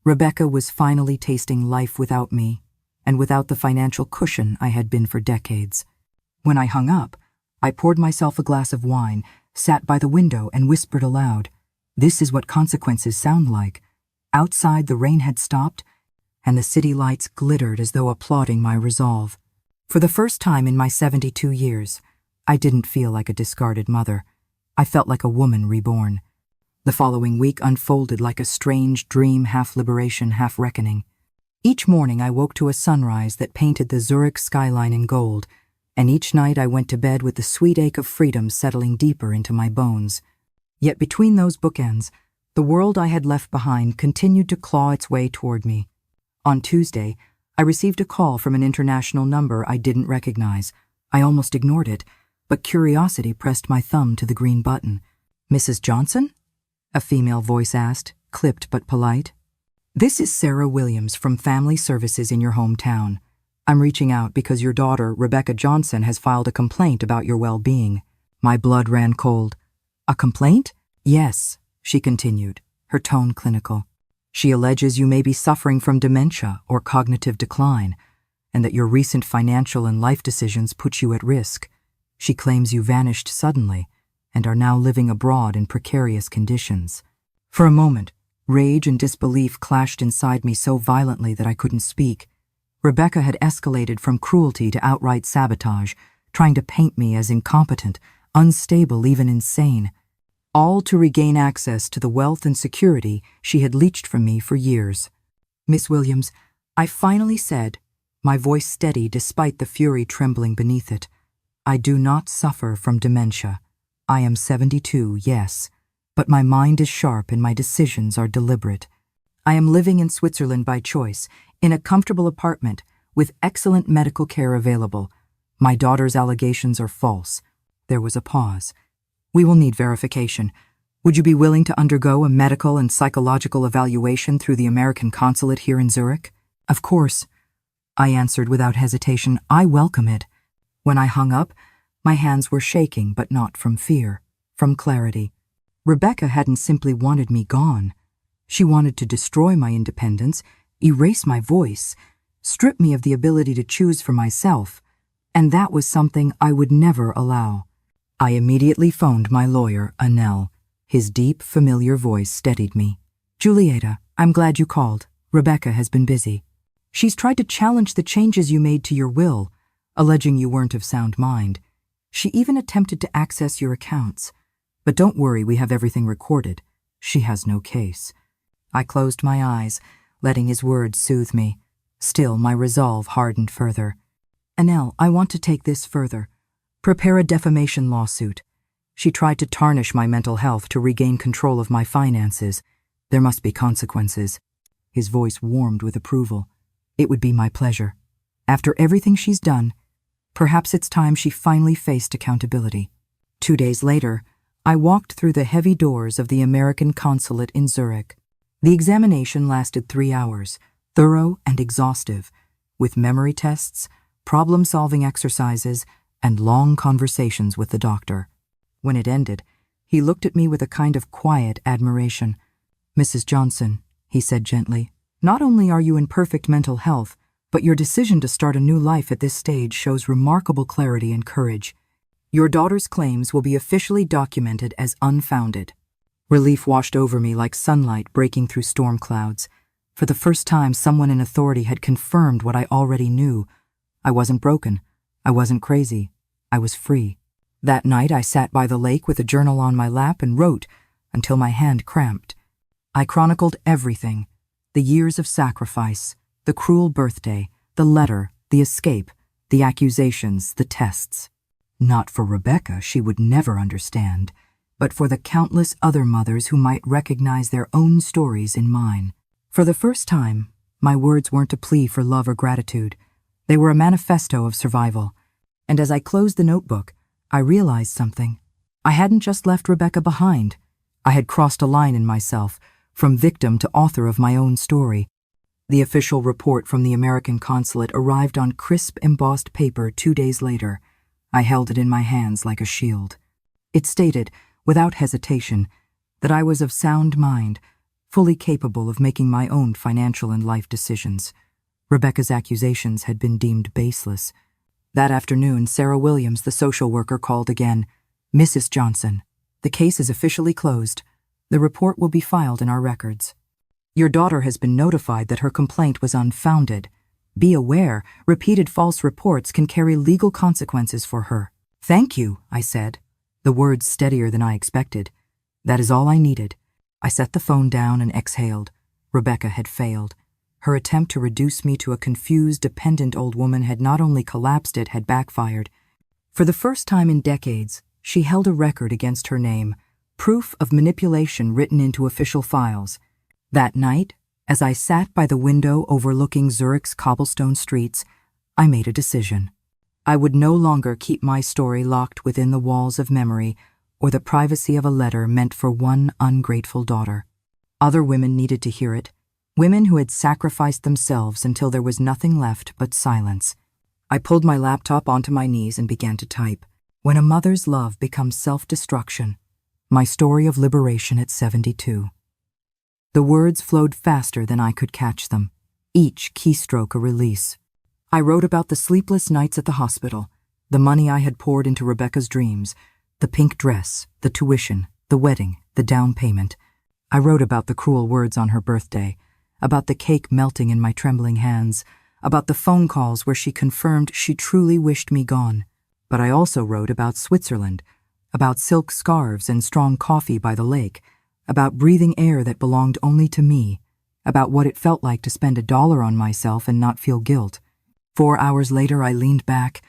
Rebecca was finally tasting life without me, and without the financial cushion I had been for decades. When I hung up, I poured myself a glass of wine, sat by the window, and whispered aloud, "This is what consequences sound like." Outside, the rain had stopped, and the city lights glittered as though applauding my resolve. For the first time in my 72 years, I didn't feel like a discarded mother. I felt like a woman reborn. The following week unfolded like a strange dream, half liberation, half reckoning. Each morning I woke to a sunrise that painted the Zurich skyline in gold, and each night I went to bed with the sweet ache of freedom settling deeper into my bones. Yet between those bookends, the world I had left behind continued to claw its way toward me. On Tuesday, I received a call from an international number I didn't recognize. I almost ignored it, but curiosity pressed my thumb to the green button. "Mrs. Johnson?" a female voice asked, clipped but polite. "This is Sarah Williams from Family Services in your hometown. I'm reaching out because your daughter, Rebecca Johnson, has filed a complaint about your well-being." My blood ran cold. "A complaint?" "Yes," she continued, her tone clinical. "She alleges you may be suffering from dementia or cognitive decline, and that your recent financial and life decisions put you at risk. She claims you vanished suddenly and are now living abroad in precarious conditions." For a moment, rage and disbelief clashed inside me so violently that I couldn't speak. Rebecca had escalated from cruelty to outright sabotage, trying to paint me as incompetent, unstable, even insane, all to regain access to the wealth and security she had leached from me for years. "Miss Williams," I finally said, my voice steady despite the fury trembling beneath it, "I do not suffer from dementia. I am 72, yes, but my mind is sharp and my decisions are deliberate. I am living in Switzerland by choice, in a comfortable apartment, with excellent medical care available. My daughter's allegations are false." There was a pause. "We will need verification. Would you be willing to undergo a medical and psychological evaluation through the American consulate here in Zurich?" "Of course," I answered without hesitation. "I welcome it." When I hung up, my hands were shaking, but not from fear, from clarity. Rebecca hadn't simply wanted me gone. She wanted to destroy my independence, erase my voice, strip me of the ability to choose for myself, and that was something I would never allow. I immediately phoned my lawyer, Anel. His deep, familiar voice steadied me. "Julieta, I'm glad you called. Rebecca has been busy. She's tried to challenge the changes you made to your will, alleging you weren't of sound mind. She even attempted to access your accounts. But don't worry, we have everything recorded. She has no case." I closed my eyes, letting his words soothe me. Still, my resolve hardened further. "Anel, I want to take this further. Prepare a defamation lawsuit. She tried to tarnish my mental health to regain control of my finances. There must be consequences." His voice warmed with approval. "It would be my pleasure. After everything she's done, perhaps it's time she finally faced accountability." 2 days later, I walked through the heavy doors of the American consulate in Zurich. The examination lasted 3 hours, thorough and exhaustive, with memory tests, problem-solving exercises, and long conversations with the doctor. When it ended, he looked at me with a kind of quiet admiration. "Mrs. Johnson," he said gently, "not only are you in perfect mental health, but your decision to start a new life at this stage shows remarkable clarity and courage. Your daughter's claims will be officially documented as unfounded." Relief washed over me like sunlight breaking through storm clouds. For the first time, someone in authority had confirmed what I already knew. I wasn't broken. I wasn't crazy. I was free. That night, I sat by the lake with a journal on my lap and wrote until my hand cramped. I chronicled everything: the years of sacrifice, The cruel birthday, the letter, the escape, the accusations, the tests. Not for Rebecca, she would never understand, but for the countless other mothers who might recognize their own stories in mine. For the first time, my words weren't a plea for love or gratitude. They were a manifesto of survival. And as I closed the notebook, I realized something. I hadn't just left Rebecca behind. I had crossed a line in myself, from victim to author of my own story. The official report from the American consulate arrived on crisp, embossed paper 2 days later. I held it in my hands like a shield. It stated, without hesitation, that I was of sound mind, fully capable of making my own financial and life decisions. Rebecca's accusations had been deemed baseless. That afternoon, Sarah Williams, the social worker, called again. "Mrs. Johnson, the case is officially closed. The report will be filed in our records. Your daughter has been notified that her complaint was unfounded. Be aware, repeated false reports can carry legal consequences for her." "Thank you," I said, the words steadier than I expected. That is all I needed. I set the phone down and exhaled. Rebecca had failed. Her attempt to reduce me to a confused, dependent old woman had not only collapsed, it had backfired. For the first time in decades, she held a record against her name, proof of manipulation written into official files. That night, as I sat by the window overlooking Zurich's cobblestone streets, I made a decision. I would no longer keep my story locked within the walls of memory or the privacy of a letter meant for one ungrateful daughter. Other women needed to hear it, women who had sacrificed themselves until there was nothing left but silence. I pulled my laptop onto my knees and began to type. When a mother's love becomes self-destruction. My story of liberation at 72. The words flowed faster than I could catch them, each keystroke a release. I wrote about the sleepless nights at the hospital, the money I had poured into Rebecca's dreams, the pink dress, the tuition, the wedding, the down payment. I wrote about the cruel words on her birthday, about the cake melting in my trembling hands, about the phone calls where she confirmed she truly wished me gone. But I also wrote about Switzerland, about silk scarves and strong coffee by the lake, about breathing air that belonged only to me, about what it felt like to spend $1 on myself and not feel guilt. 4 hours later, I leaned back,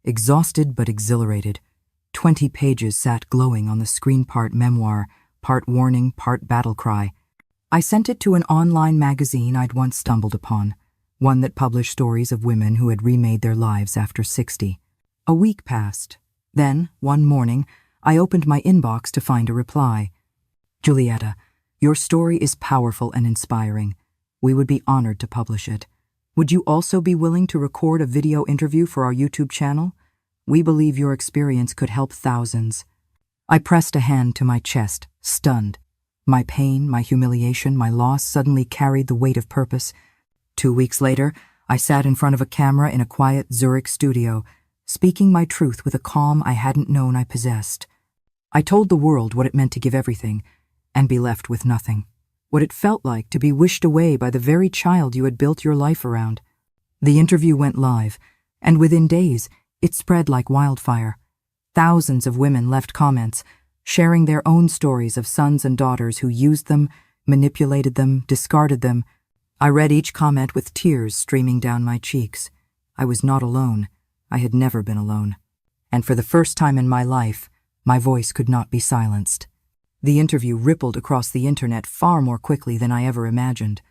exhausted but exhilarated. 20 pages sat glowing on the screen, part memoir, part warning, part battle cry. I sent it to an online magazine I'd once stumbled upon, one that published stories of women who had remade their lives after 60. A week passed. Then, one morning, I opened my inbox to find a reply. "Julietta, your story is powerful and inspiring. We would be honored to publish it. Would you also be willing to record a video interview for our YouTube channel? We believe your experience could help thousands." I pressed a hand to my chest, stunned. My pain, my humiliation, my loss suddenly carried the weight of purpose. 2 weeks later, I sat in front of a camera in a quiet Zurich studio, speaking my truth with a calm I hadn't known I possessed. I told the world what it meant to give everything and be left with nothing, what it felt like to be wished away by the very child you had built your life around. The interview went live, and within days, it spread like wildfire. Thousands of women left comments, sharing their own stories of sons and daughters who used them, manipulated them, discarded them. I read each comment with tears streaming down my cheeks. I was not alone. I had never been alone. And for the first time in my life, my voice could not be silenced. The interview rippled across the internet far more quickly than I ever imagined.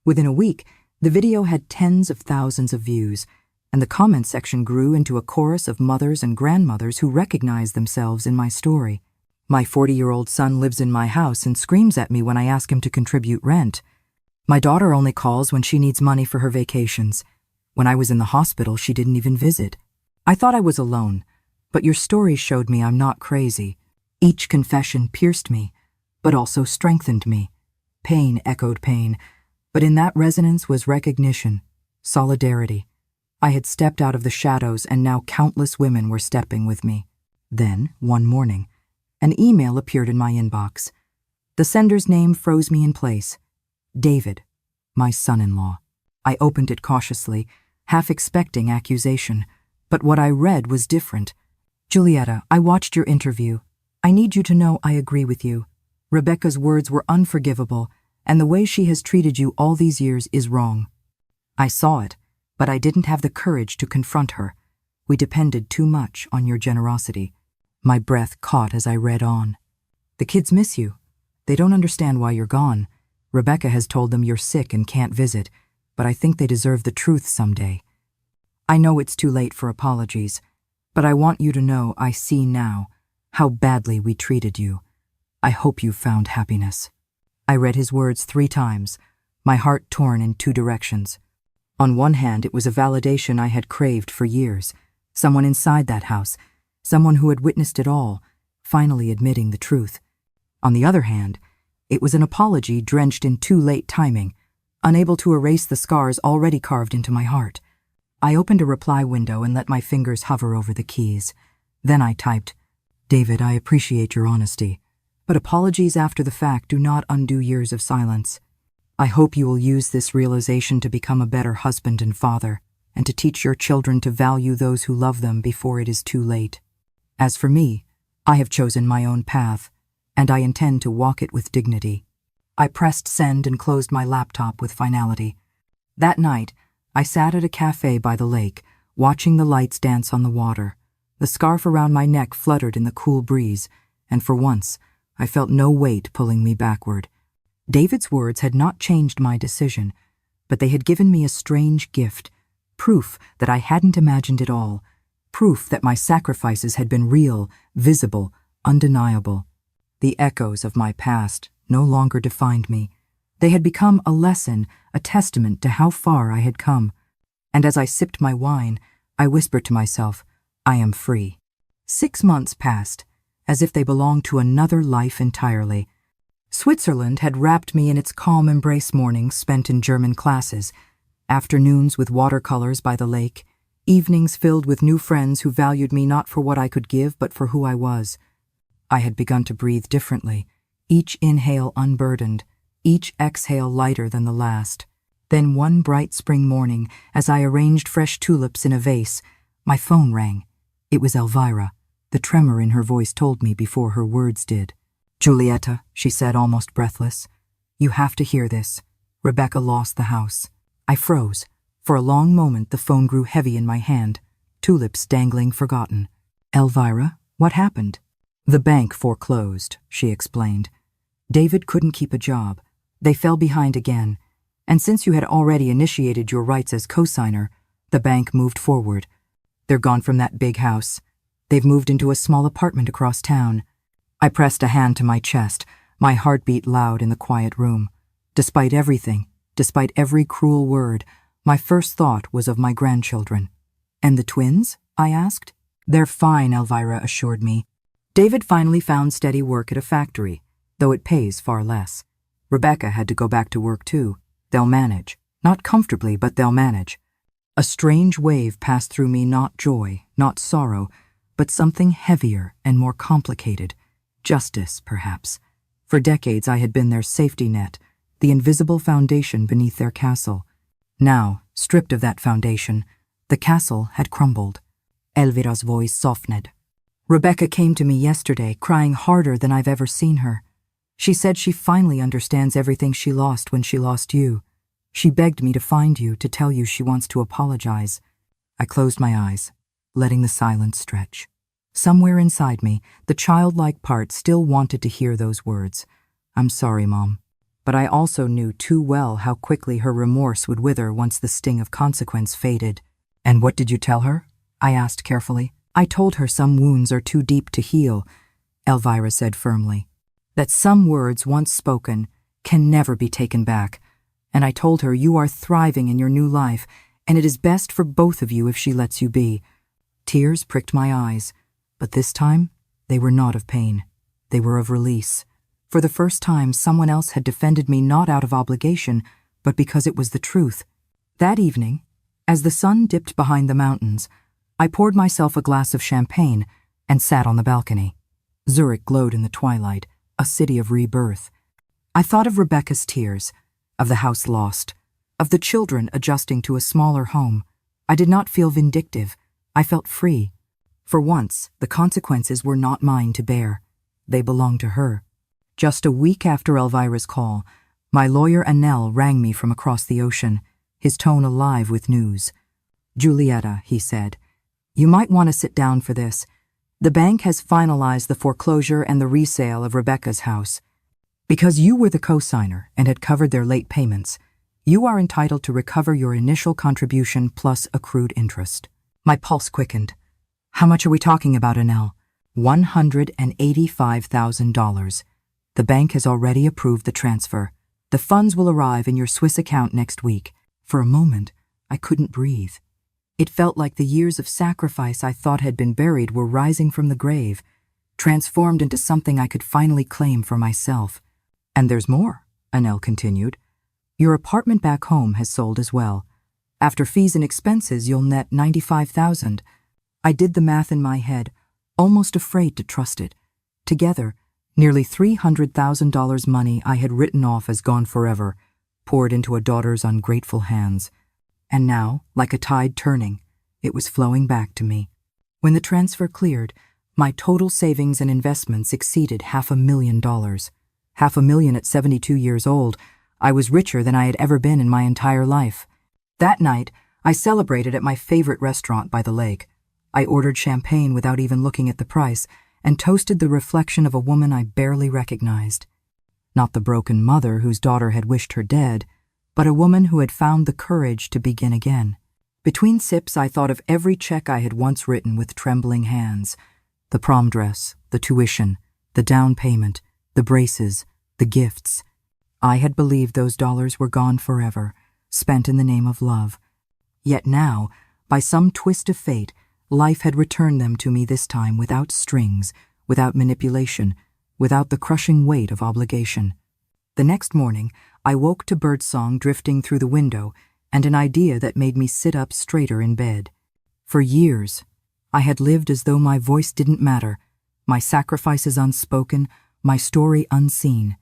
Within a week, the video had tens of thousands of views, and the comment section grew into a chorus of mothers and grandmothers who recognized themselves in my story. My 40-year-old son lives in my house and screams at me when I ask him to contribute rent. My daughter only calls when she needs money for her vacations. When I was in the hospital, she didn't even visit. I thought I was alone, but your story showed me I'm not crazy. Each confession pierced me, but also strengthened me. Pain echoed pain, but in that resonance was recognition, solidarity. I had stepped out of the shadows, and now countless women were stepping with me. Then, one morning, an email appeared in my inbox. The sender's name froze me in place. David, my son-in-law. I opened it cautiously, half expecting accusation, but what I read was different. "Julietta, I watched your interview. I need you to know I agree with you. Rebecca's words were unforgivable, and the way she has treated you all these years is wrong. I saw it, but I didn't have the courage to confront her. We depended too much on your generosity. My breath caught as I read on. The kids miss you. They don't understand why you're gone. Rebecca has told them you're sick and can't visit, but I think they deserve the truth someday. I know it's too late for apologies, but I want you to know I see now how badly we treated you. I hope you've found happiness. I read his words 3 times, my heart torn in 2 directions. On one hand, it was a validation I had craved for years. Someone inside that house, someone who had witnessed it all, finally admitting the truth. On the other hand, it was an apology drenched in too late timing, unable to erase the scars already carved into my heart. I opened a reply window and let my fingers hover over the keys. Then I typed, "David, I appreciate your honesty, but apologies after the fact do not undo years of silence. I hope you will use this realization to become a better husband and father, and to teach your children to value those who love them before it is too late. As for me, I have chosen my own path, and I intend to walk it with dignity." I pressed send and closed my laptop with finality. That night, I sat at a cafe by the lake, watching the lights dance on the water. The scarf around my neck fluttered in the cool breeze, and for once, I felt no weight pulling me backward. David's words had not changed my decision, but they had given me a strange gift, proof that I hadn't imagined it all, proof that my sacrifices had been real, visible, undeniable. The echoes of my past no longer defined me. They had become a lesson, a testament to how far I had come. And as I sipped my wine, I whispered to myself, I am free. 6 months passed, as if they belonged to another life entirely. Switzerland had wrapped me in its calm embrace, mornings spent in German classes, afternoons with watercolors by the lake, evenings filled with new friends who valued me not for what I could give but for who I was. I had begun to breathe differently, each inhale unburdened, each exhale lighter than the last. Then one bright spring morning, as I arranged fresh tulips in a vase, my phone rang. It was Elvira. The tremor in her voice told me before her words did. "Giulietta," she said, almost breathless, "you have to hear this. Rebecca lost the house." I froze. For a long moment the phone grew heavy in my hand, tulips dangling forgotten. "Elvira, what happened?" "The bank foreclosed," she explained. "David couldn't keep a job. They fell behind again. And since you had already initiated your rights as co-signer, the bank moved forward. They're gone from that big house. They've moved into a small apartment across town." I pressed a hand to my chest, my heartbeat loud in the quiet room. Despite everything, despite every cruel word, my first thought was of my grandchildren. "And the twins?" I asked. "They're fine," Elvira assured me. "David finally found steady work at a factory, though it pays far less. Rebecca had to go back to work too. They'll manage. Not comfortably, but they'll manage." A strange wave passed through me, not joy, not sorrow, but something heavier and more complicated. Justice, perhaps. For decades I had been their safety net, the invisible foundation beneath their castle. Now, stripped of that foundation, the castle had crumbled. Elvira's voice softened. "Rebecca came to me yesterday, crying harder than I've ever seen her. She said she finally understands everything she lost when she lost you. She begged me to find you, to tell you she wants to apologize." I closed my eyes, letting the silence stretch. Somewhere inside me, the childlike part still wanted to hear those words. "I'm sorry, Mom." But I also knew too well how quickly her remorse would wither once the sting of consequence faded. "And what did you tell her?" I asked carefully. "I told her some wounds are too deep to heal," Elvira said firmly. "That some words once spoken can never be taken back. And I told her you are thriving in your new life, and it is best for both of you if she lets you be." Tears pricked my eyes, but this time they were not of pain. They were of release. For the first time, someone else had defended me not out of obligation, but because it was the truth. That evening, as the sun dipped behind the mountains, I poured myself a glass of champagne and sat on the balcony. Zurich glowed in the twilight, a city of rebirth. I thought of Rebecca's tears, of the house lost, of the children adjusting to a smaller home. I did not feel vindictive. I felt free. For once, the consequences were not mine to bear. They belonged to her. Just a week after Elvira's call, my lawyer Annelle rang me from across the ocean. his tone alive with news. "Julieta," he said, "you might want to sit down for this. The bank has finalized the foreclosure and the resale of Rebecca's house. Because you were the co-signer and had covered their late payments, you are entitled to recover your initial contribution plus accrued interest." My pulse quickened. "How much are we talking about, Anel?" $185,000. The bank has already approved the transfer. The funds will arrive in your Swiss account next week. For a moment, I couldn't breathe. It felt like the years of sacrifice I thought had been buried were rising from the grave, transformed into something I could finally claim for myself. "And there's more," Anel continued. "Your apartment back home has sold as well. After fees and expenses, you'll net $95,000. I did the math in my head, almost afraid to trust it. Together, nearly $300,000 money I had written off as gone forever, poured into a daughter's ungrateful hands. And now, like a tide turning, it was flowing back to me. When the transfer cleared, my total savings and investments exceeded $500,000. $500,000 at 72 years old. I was richer than I had ever been in my entire life. That night, I celebrated at my favorite restaurant by the lake. I ordered champagne without even looking at the price and toasted the reflection of a woman I barely recognized. Not the broken mother whose daughter had wished her dead, but a woman who had found the courage to begin again. Between sips, I thought of every check I had once written with trembling hands. The prom dress, the tuition, the down payment, the braces, the gifts. I had believed those dollars were gone forever, spent in the name of love. Yet now, by some twist of fate, life had returned them to me this time without strings, without manipulation, without the crushing weight of obligation. The next morning, I woke to birdsong drifting through the window and an idea that made me sit up straighter in bed. For years, I had lived as though my voice didn't matter, my sacrifices unspoken, my story unseen.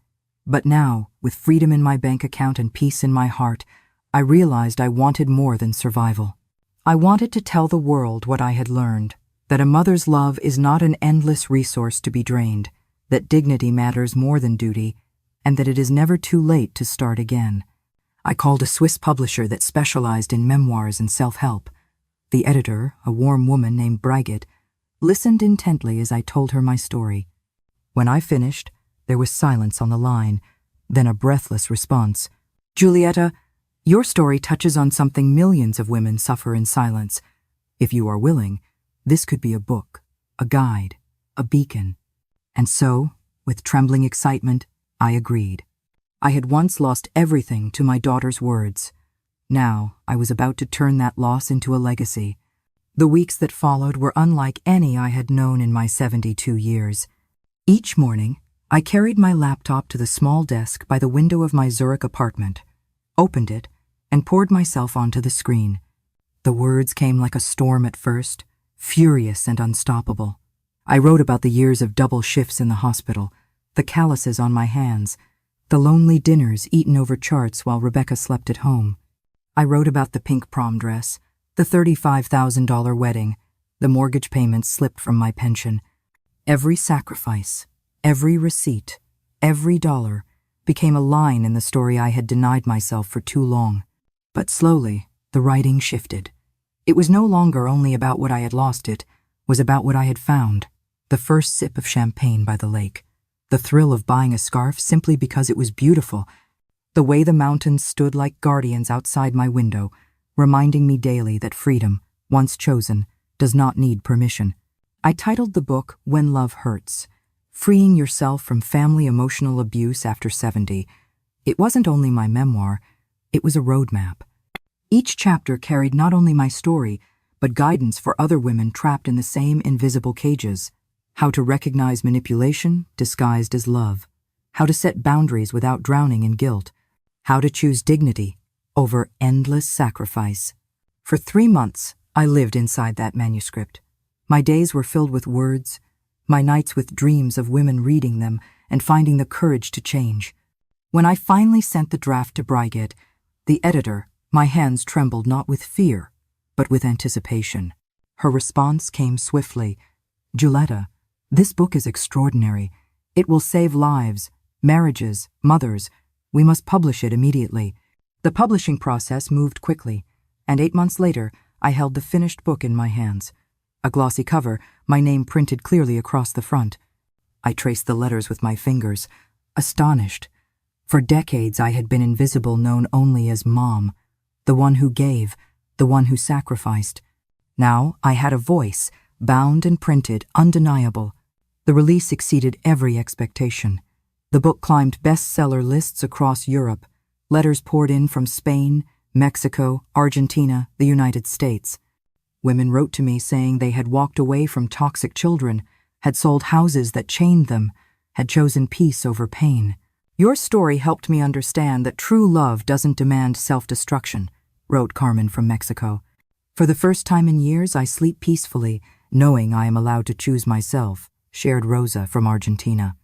But now, with freedom in my bank account and peace in my heart, I realized I wanted more than survival. I wanted to tell the world what I had learned, that a mother's love is not an endless resource to be drained, that dignity matters more than duty, and that it is never too late to start again. I called a Swiss publisher that specialized in memoirs and self-help. The editor, a warm woman named Brigitte, listened intently as I told her my story. When I finished, there was silence on the line, then a breathless response. "Julieta, your story touches on something millions of women suffer in silence. If you are willing, this could be a book, a guide, a beacon." And so, with trembling excitement, I agreed. I had once lost everything to my daughter's words. Now, I was about to turn that loss into a legacy. The weeks that followed were unlike any I had known in my 72 years. Each morning, I carried my laptop to the small desk by the window of my Zurich apartment, opened it, and poured myself onto the screen. The words came like a storm at first, furious and unstoppable. I wrote about the years of double shifts in the hospital, the calluses on my hands, the lonely dinners eaten over charts while Rebecca slept at home. I wrote about the pink prom dress, the $35,000 wedding, the mortgage payments slipped from my pension. Every sacrifice, every receipt, every dollar became a line in the story I had denied myself for too long. But slowly, the writing shifted. It was no longer only about what I had lost, it was about what I had found. The first sip of champagne by the lake, the thrill of buying a scarf simply because it was beautiful, the way the mountains stood like guardians outside my window, reminding me daily that freedom, once chosen, does not need permission. I titled the book When Love Hurts, Freeing Yourself from Family Emotional Abuse After 70. It wasn't only my memoir, it was a roadmap. Each chapter carried not only my story, but guidance for other women trapped in the same invisible cages. How to recognize manipulation disguised as love. How to set boundaries without drowning in guilt. How to choose dignity over endless sacrifice. For 3 months, I lived inside that manuscript. My days were filled with words, my nights with dreams of women reading them and finding the courage to change. When I finally sent the draft to Brigitte, the editor, my hands trembled not with fear, but with anticipation. Her response came swiftly. "Julieta, this book is extraordinary. It will save lives, marriages, mothers. We must publish it immediately." The publishing process moved quickly, and 8 months later, I held the finished book in my hands. A glossy cover, my name printed clearly across the front. I traced the letters with my fingers, astonished. For decades I had been invisible, known only as Mom, the one who gave, the one who sacrificed. Now I had a voice, bound and printed, undeniable. The release exceeded every expectation. The book climbed bestseller lists across Europe. Letters poured in from Spain, Mexico, Argentina, the United States. Women wrote to me saying they had walked away from toxic children, had sold houses that chained them, had chosen peace over pain. Your story helped me understand that true love doesn't demand self-destruction, wrote Carmen from Mexico. For the first time in years, I sleep peacefully, knowing I am allowed to choose myself, shared Rosa from Argentina.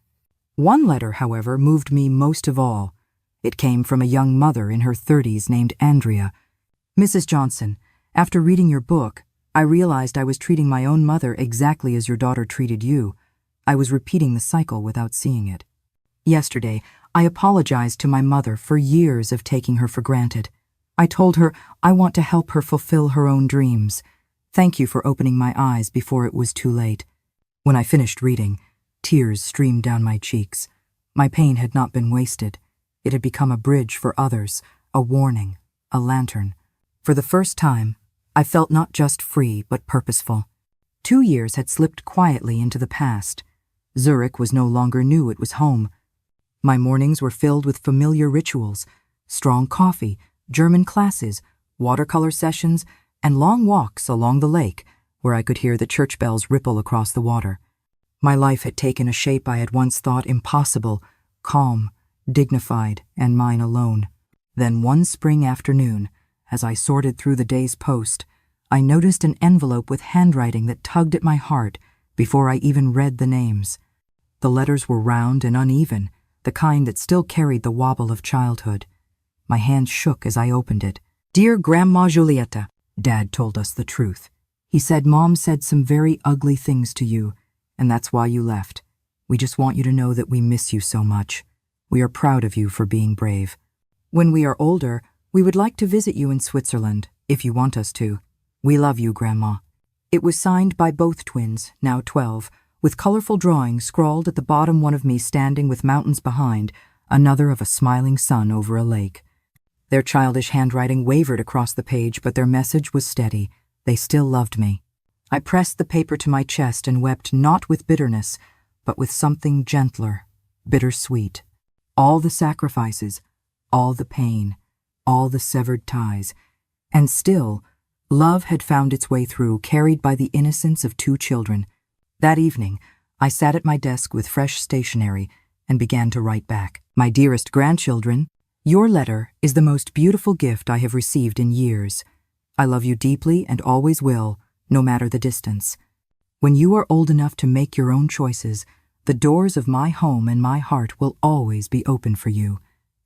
One letter, however, moved me most of all. It came from a young mother in her 30s named Andrea. Mrs. Johnson, after reading your book, I realized I was treating my own mother exactly as your daughter treated you. I was repeating the cycle without seeing it. Yesterday, I apologized to my mother for years of taking her for granted. I told her I want to help her fulfill her own dreams. Thank you for opening my eyes before it was too late. When I finished reading, tears streamed down my cheeks. My pain had not been wasted. It had become a bridge for others, a warning, a lantern. For the first time, I felt not just free but purposeful. 2 years had slipped quietly into the past. Zurich was no longer new, it was home. My mornings were filled with familiar rituals, strong coffee, German classes, watercolor sessions, and long walks along the lake, where I could hear the church bells ripple across the water. My life had taken a shape I had once thought impossible, calm, dignified, and mine alone. Then one spring afternoon, as I sorted through the day's post, I noticed an envelope with handwriting that tugged at my heart before I even read the names. The letters were round and uneven, the kind that still carried the wobble of childhood. My hand shook as I opened it. Dear Grandma Julieta, Dad told us the truth. He said Mom said some very ugly things to you, and that's why you left. We just want you to know that we miss you so much. We are proud of you for being brave. When we are older, we would like to visit you in Switzerland, if you want us to. We love you, Grandma. It was signed by both twins, now 12, with colorful drawings scrawled at the bottom, one of me standing with mountains behind, another of a smiling sun over a lake. Their childish handwriting wavered across the page, but their message was steady. They still loved me. I pressed the paper to my chest and wept not with bitterness, but with something gentler, bittersweet. All the sacrifices, all the pain, all the severed ties, and still, love had found its way through, carried by the innocence of 2 children. That evening, I sat at my desk with fresh stationery and began to write back. My dearest grandchildren, your letter is the most beautiful gift I have received in years. I love you deeply and always will, no matter the distance. When you are old enough to make your own choices, the doors of my home and my heart will always be open for you.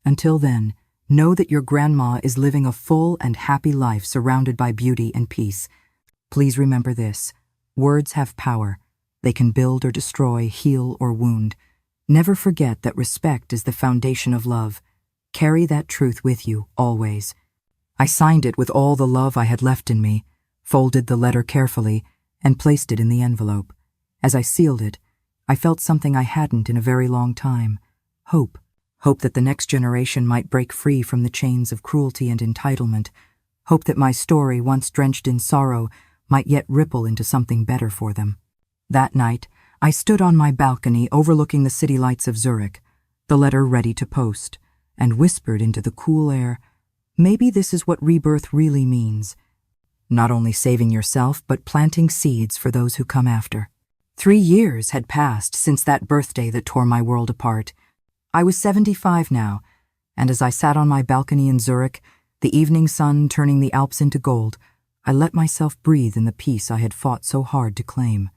Until then, know that your grandma is living a full and happy life surrounded by beauty and peace. Please remember this. Words have power. They can build or destroy, heal or wound. Never forget that respect is the foundation of love. Carry that truth with you, always. I signed it with all the love I had left in me, folded the letter carefully, and placed it in the envelope. As I sealed it, I felt something I hadn't in a very long time. Hope. Hope that the next generation might break free from the chains of cruelty and entitlement. Hope that my story, once drenched in sorrow, might yet ripple into something better for them. That night, I stood on my balcony overlooking the city lights of Zurich, the letter ready to post, and whispered into the cool air, maybe this is what rebirth really means. Not only saving yourself, but planting seeds for those who come after. 3 years had passed since that birthday that tore my world apart. I was 75 now, and as I sat on my balcony in Zurich, the evening sun turning the Alps into gold, I let myself breathe in the peace I had fought so hard to claim.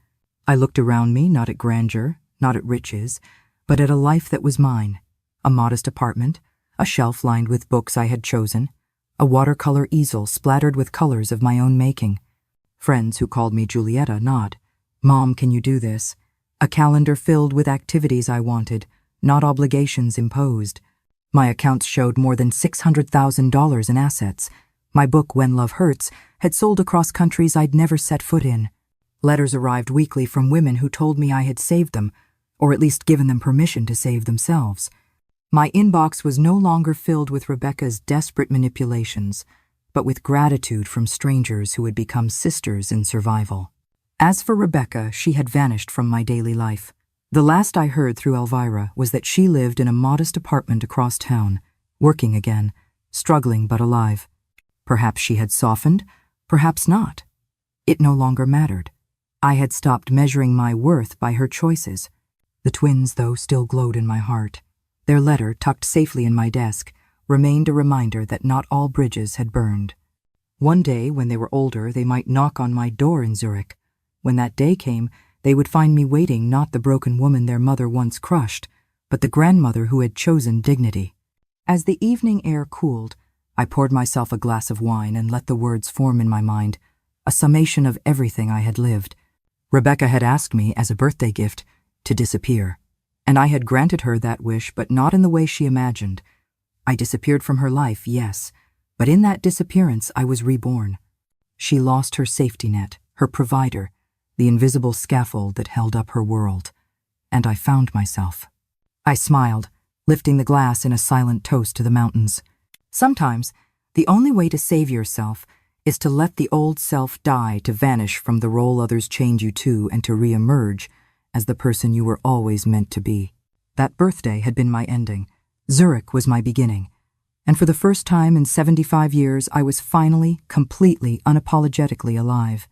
I looked around me, not at grandeur, not at riches, but at a life that was mine. A modest apartment, a shelf lined with books I had chosen, a watercolor easel splattered with colors of my own making. Friends who called me Julieta, not, Mom, can you do this? A calendar filled with activities I wanted, not obligations imposed. My accounts showed more than $600,000 in assets. My book, When Love Hurts, had sold across countries I'd never set foot in. Letters arrived weekly from women who told me I had saved them, or at least given them permission to save themselves. My inbox was no longer filled with Rebecca's desperate manipulations, but with gratitude from strangers who had become sisters in survival. As for Rebecca, she had vanished from my daily life. The last I heard through Elvira was that she lived in a modest apartment across town, working again, struggling but alive. Perhaps she had softened, perhaps not. It no longer mattered. I had stopped measuring my worth by her choices. The twins, though, still glowed in my heart. Their letter, tucked safely in my desk, remained a reminder that not all bridges had burned. One day, when they were older, they might knock on my door in Zurich. When that day came, they would find me waiting not the broken woman their mother once crushed, but the grandmother who had chosen dignity. As the evening air cooled, I poured myself a glass of wine and let the words form in my mind, a summation of everything I had lived. Rebecca had asked me, as a birthday gift, to disappear, and I had granted her that wish, but not in the way she imagined. I disappeared from her life, yes, but in that disappearance I was reborn. She lost her safety net, her provider, the invisible scaffold that held up her world, and I found myself. I smiled, lifting the glass in a silent toast to the mountains. Sometimes, the only way to save yourself is to let the old self die, to vanish from the role others chained you to, and to re-emerge as the person you were always meant to be. That birthday had been my ending. Zurich was my beginning. And for the first time in 75 years, I was finally, completely, unapologetically alive.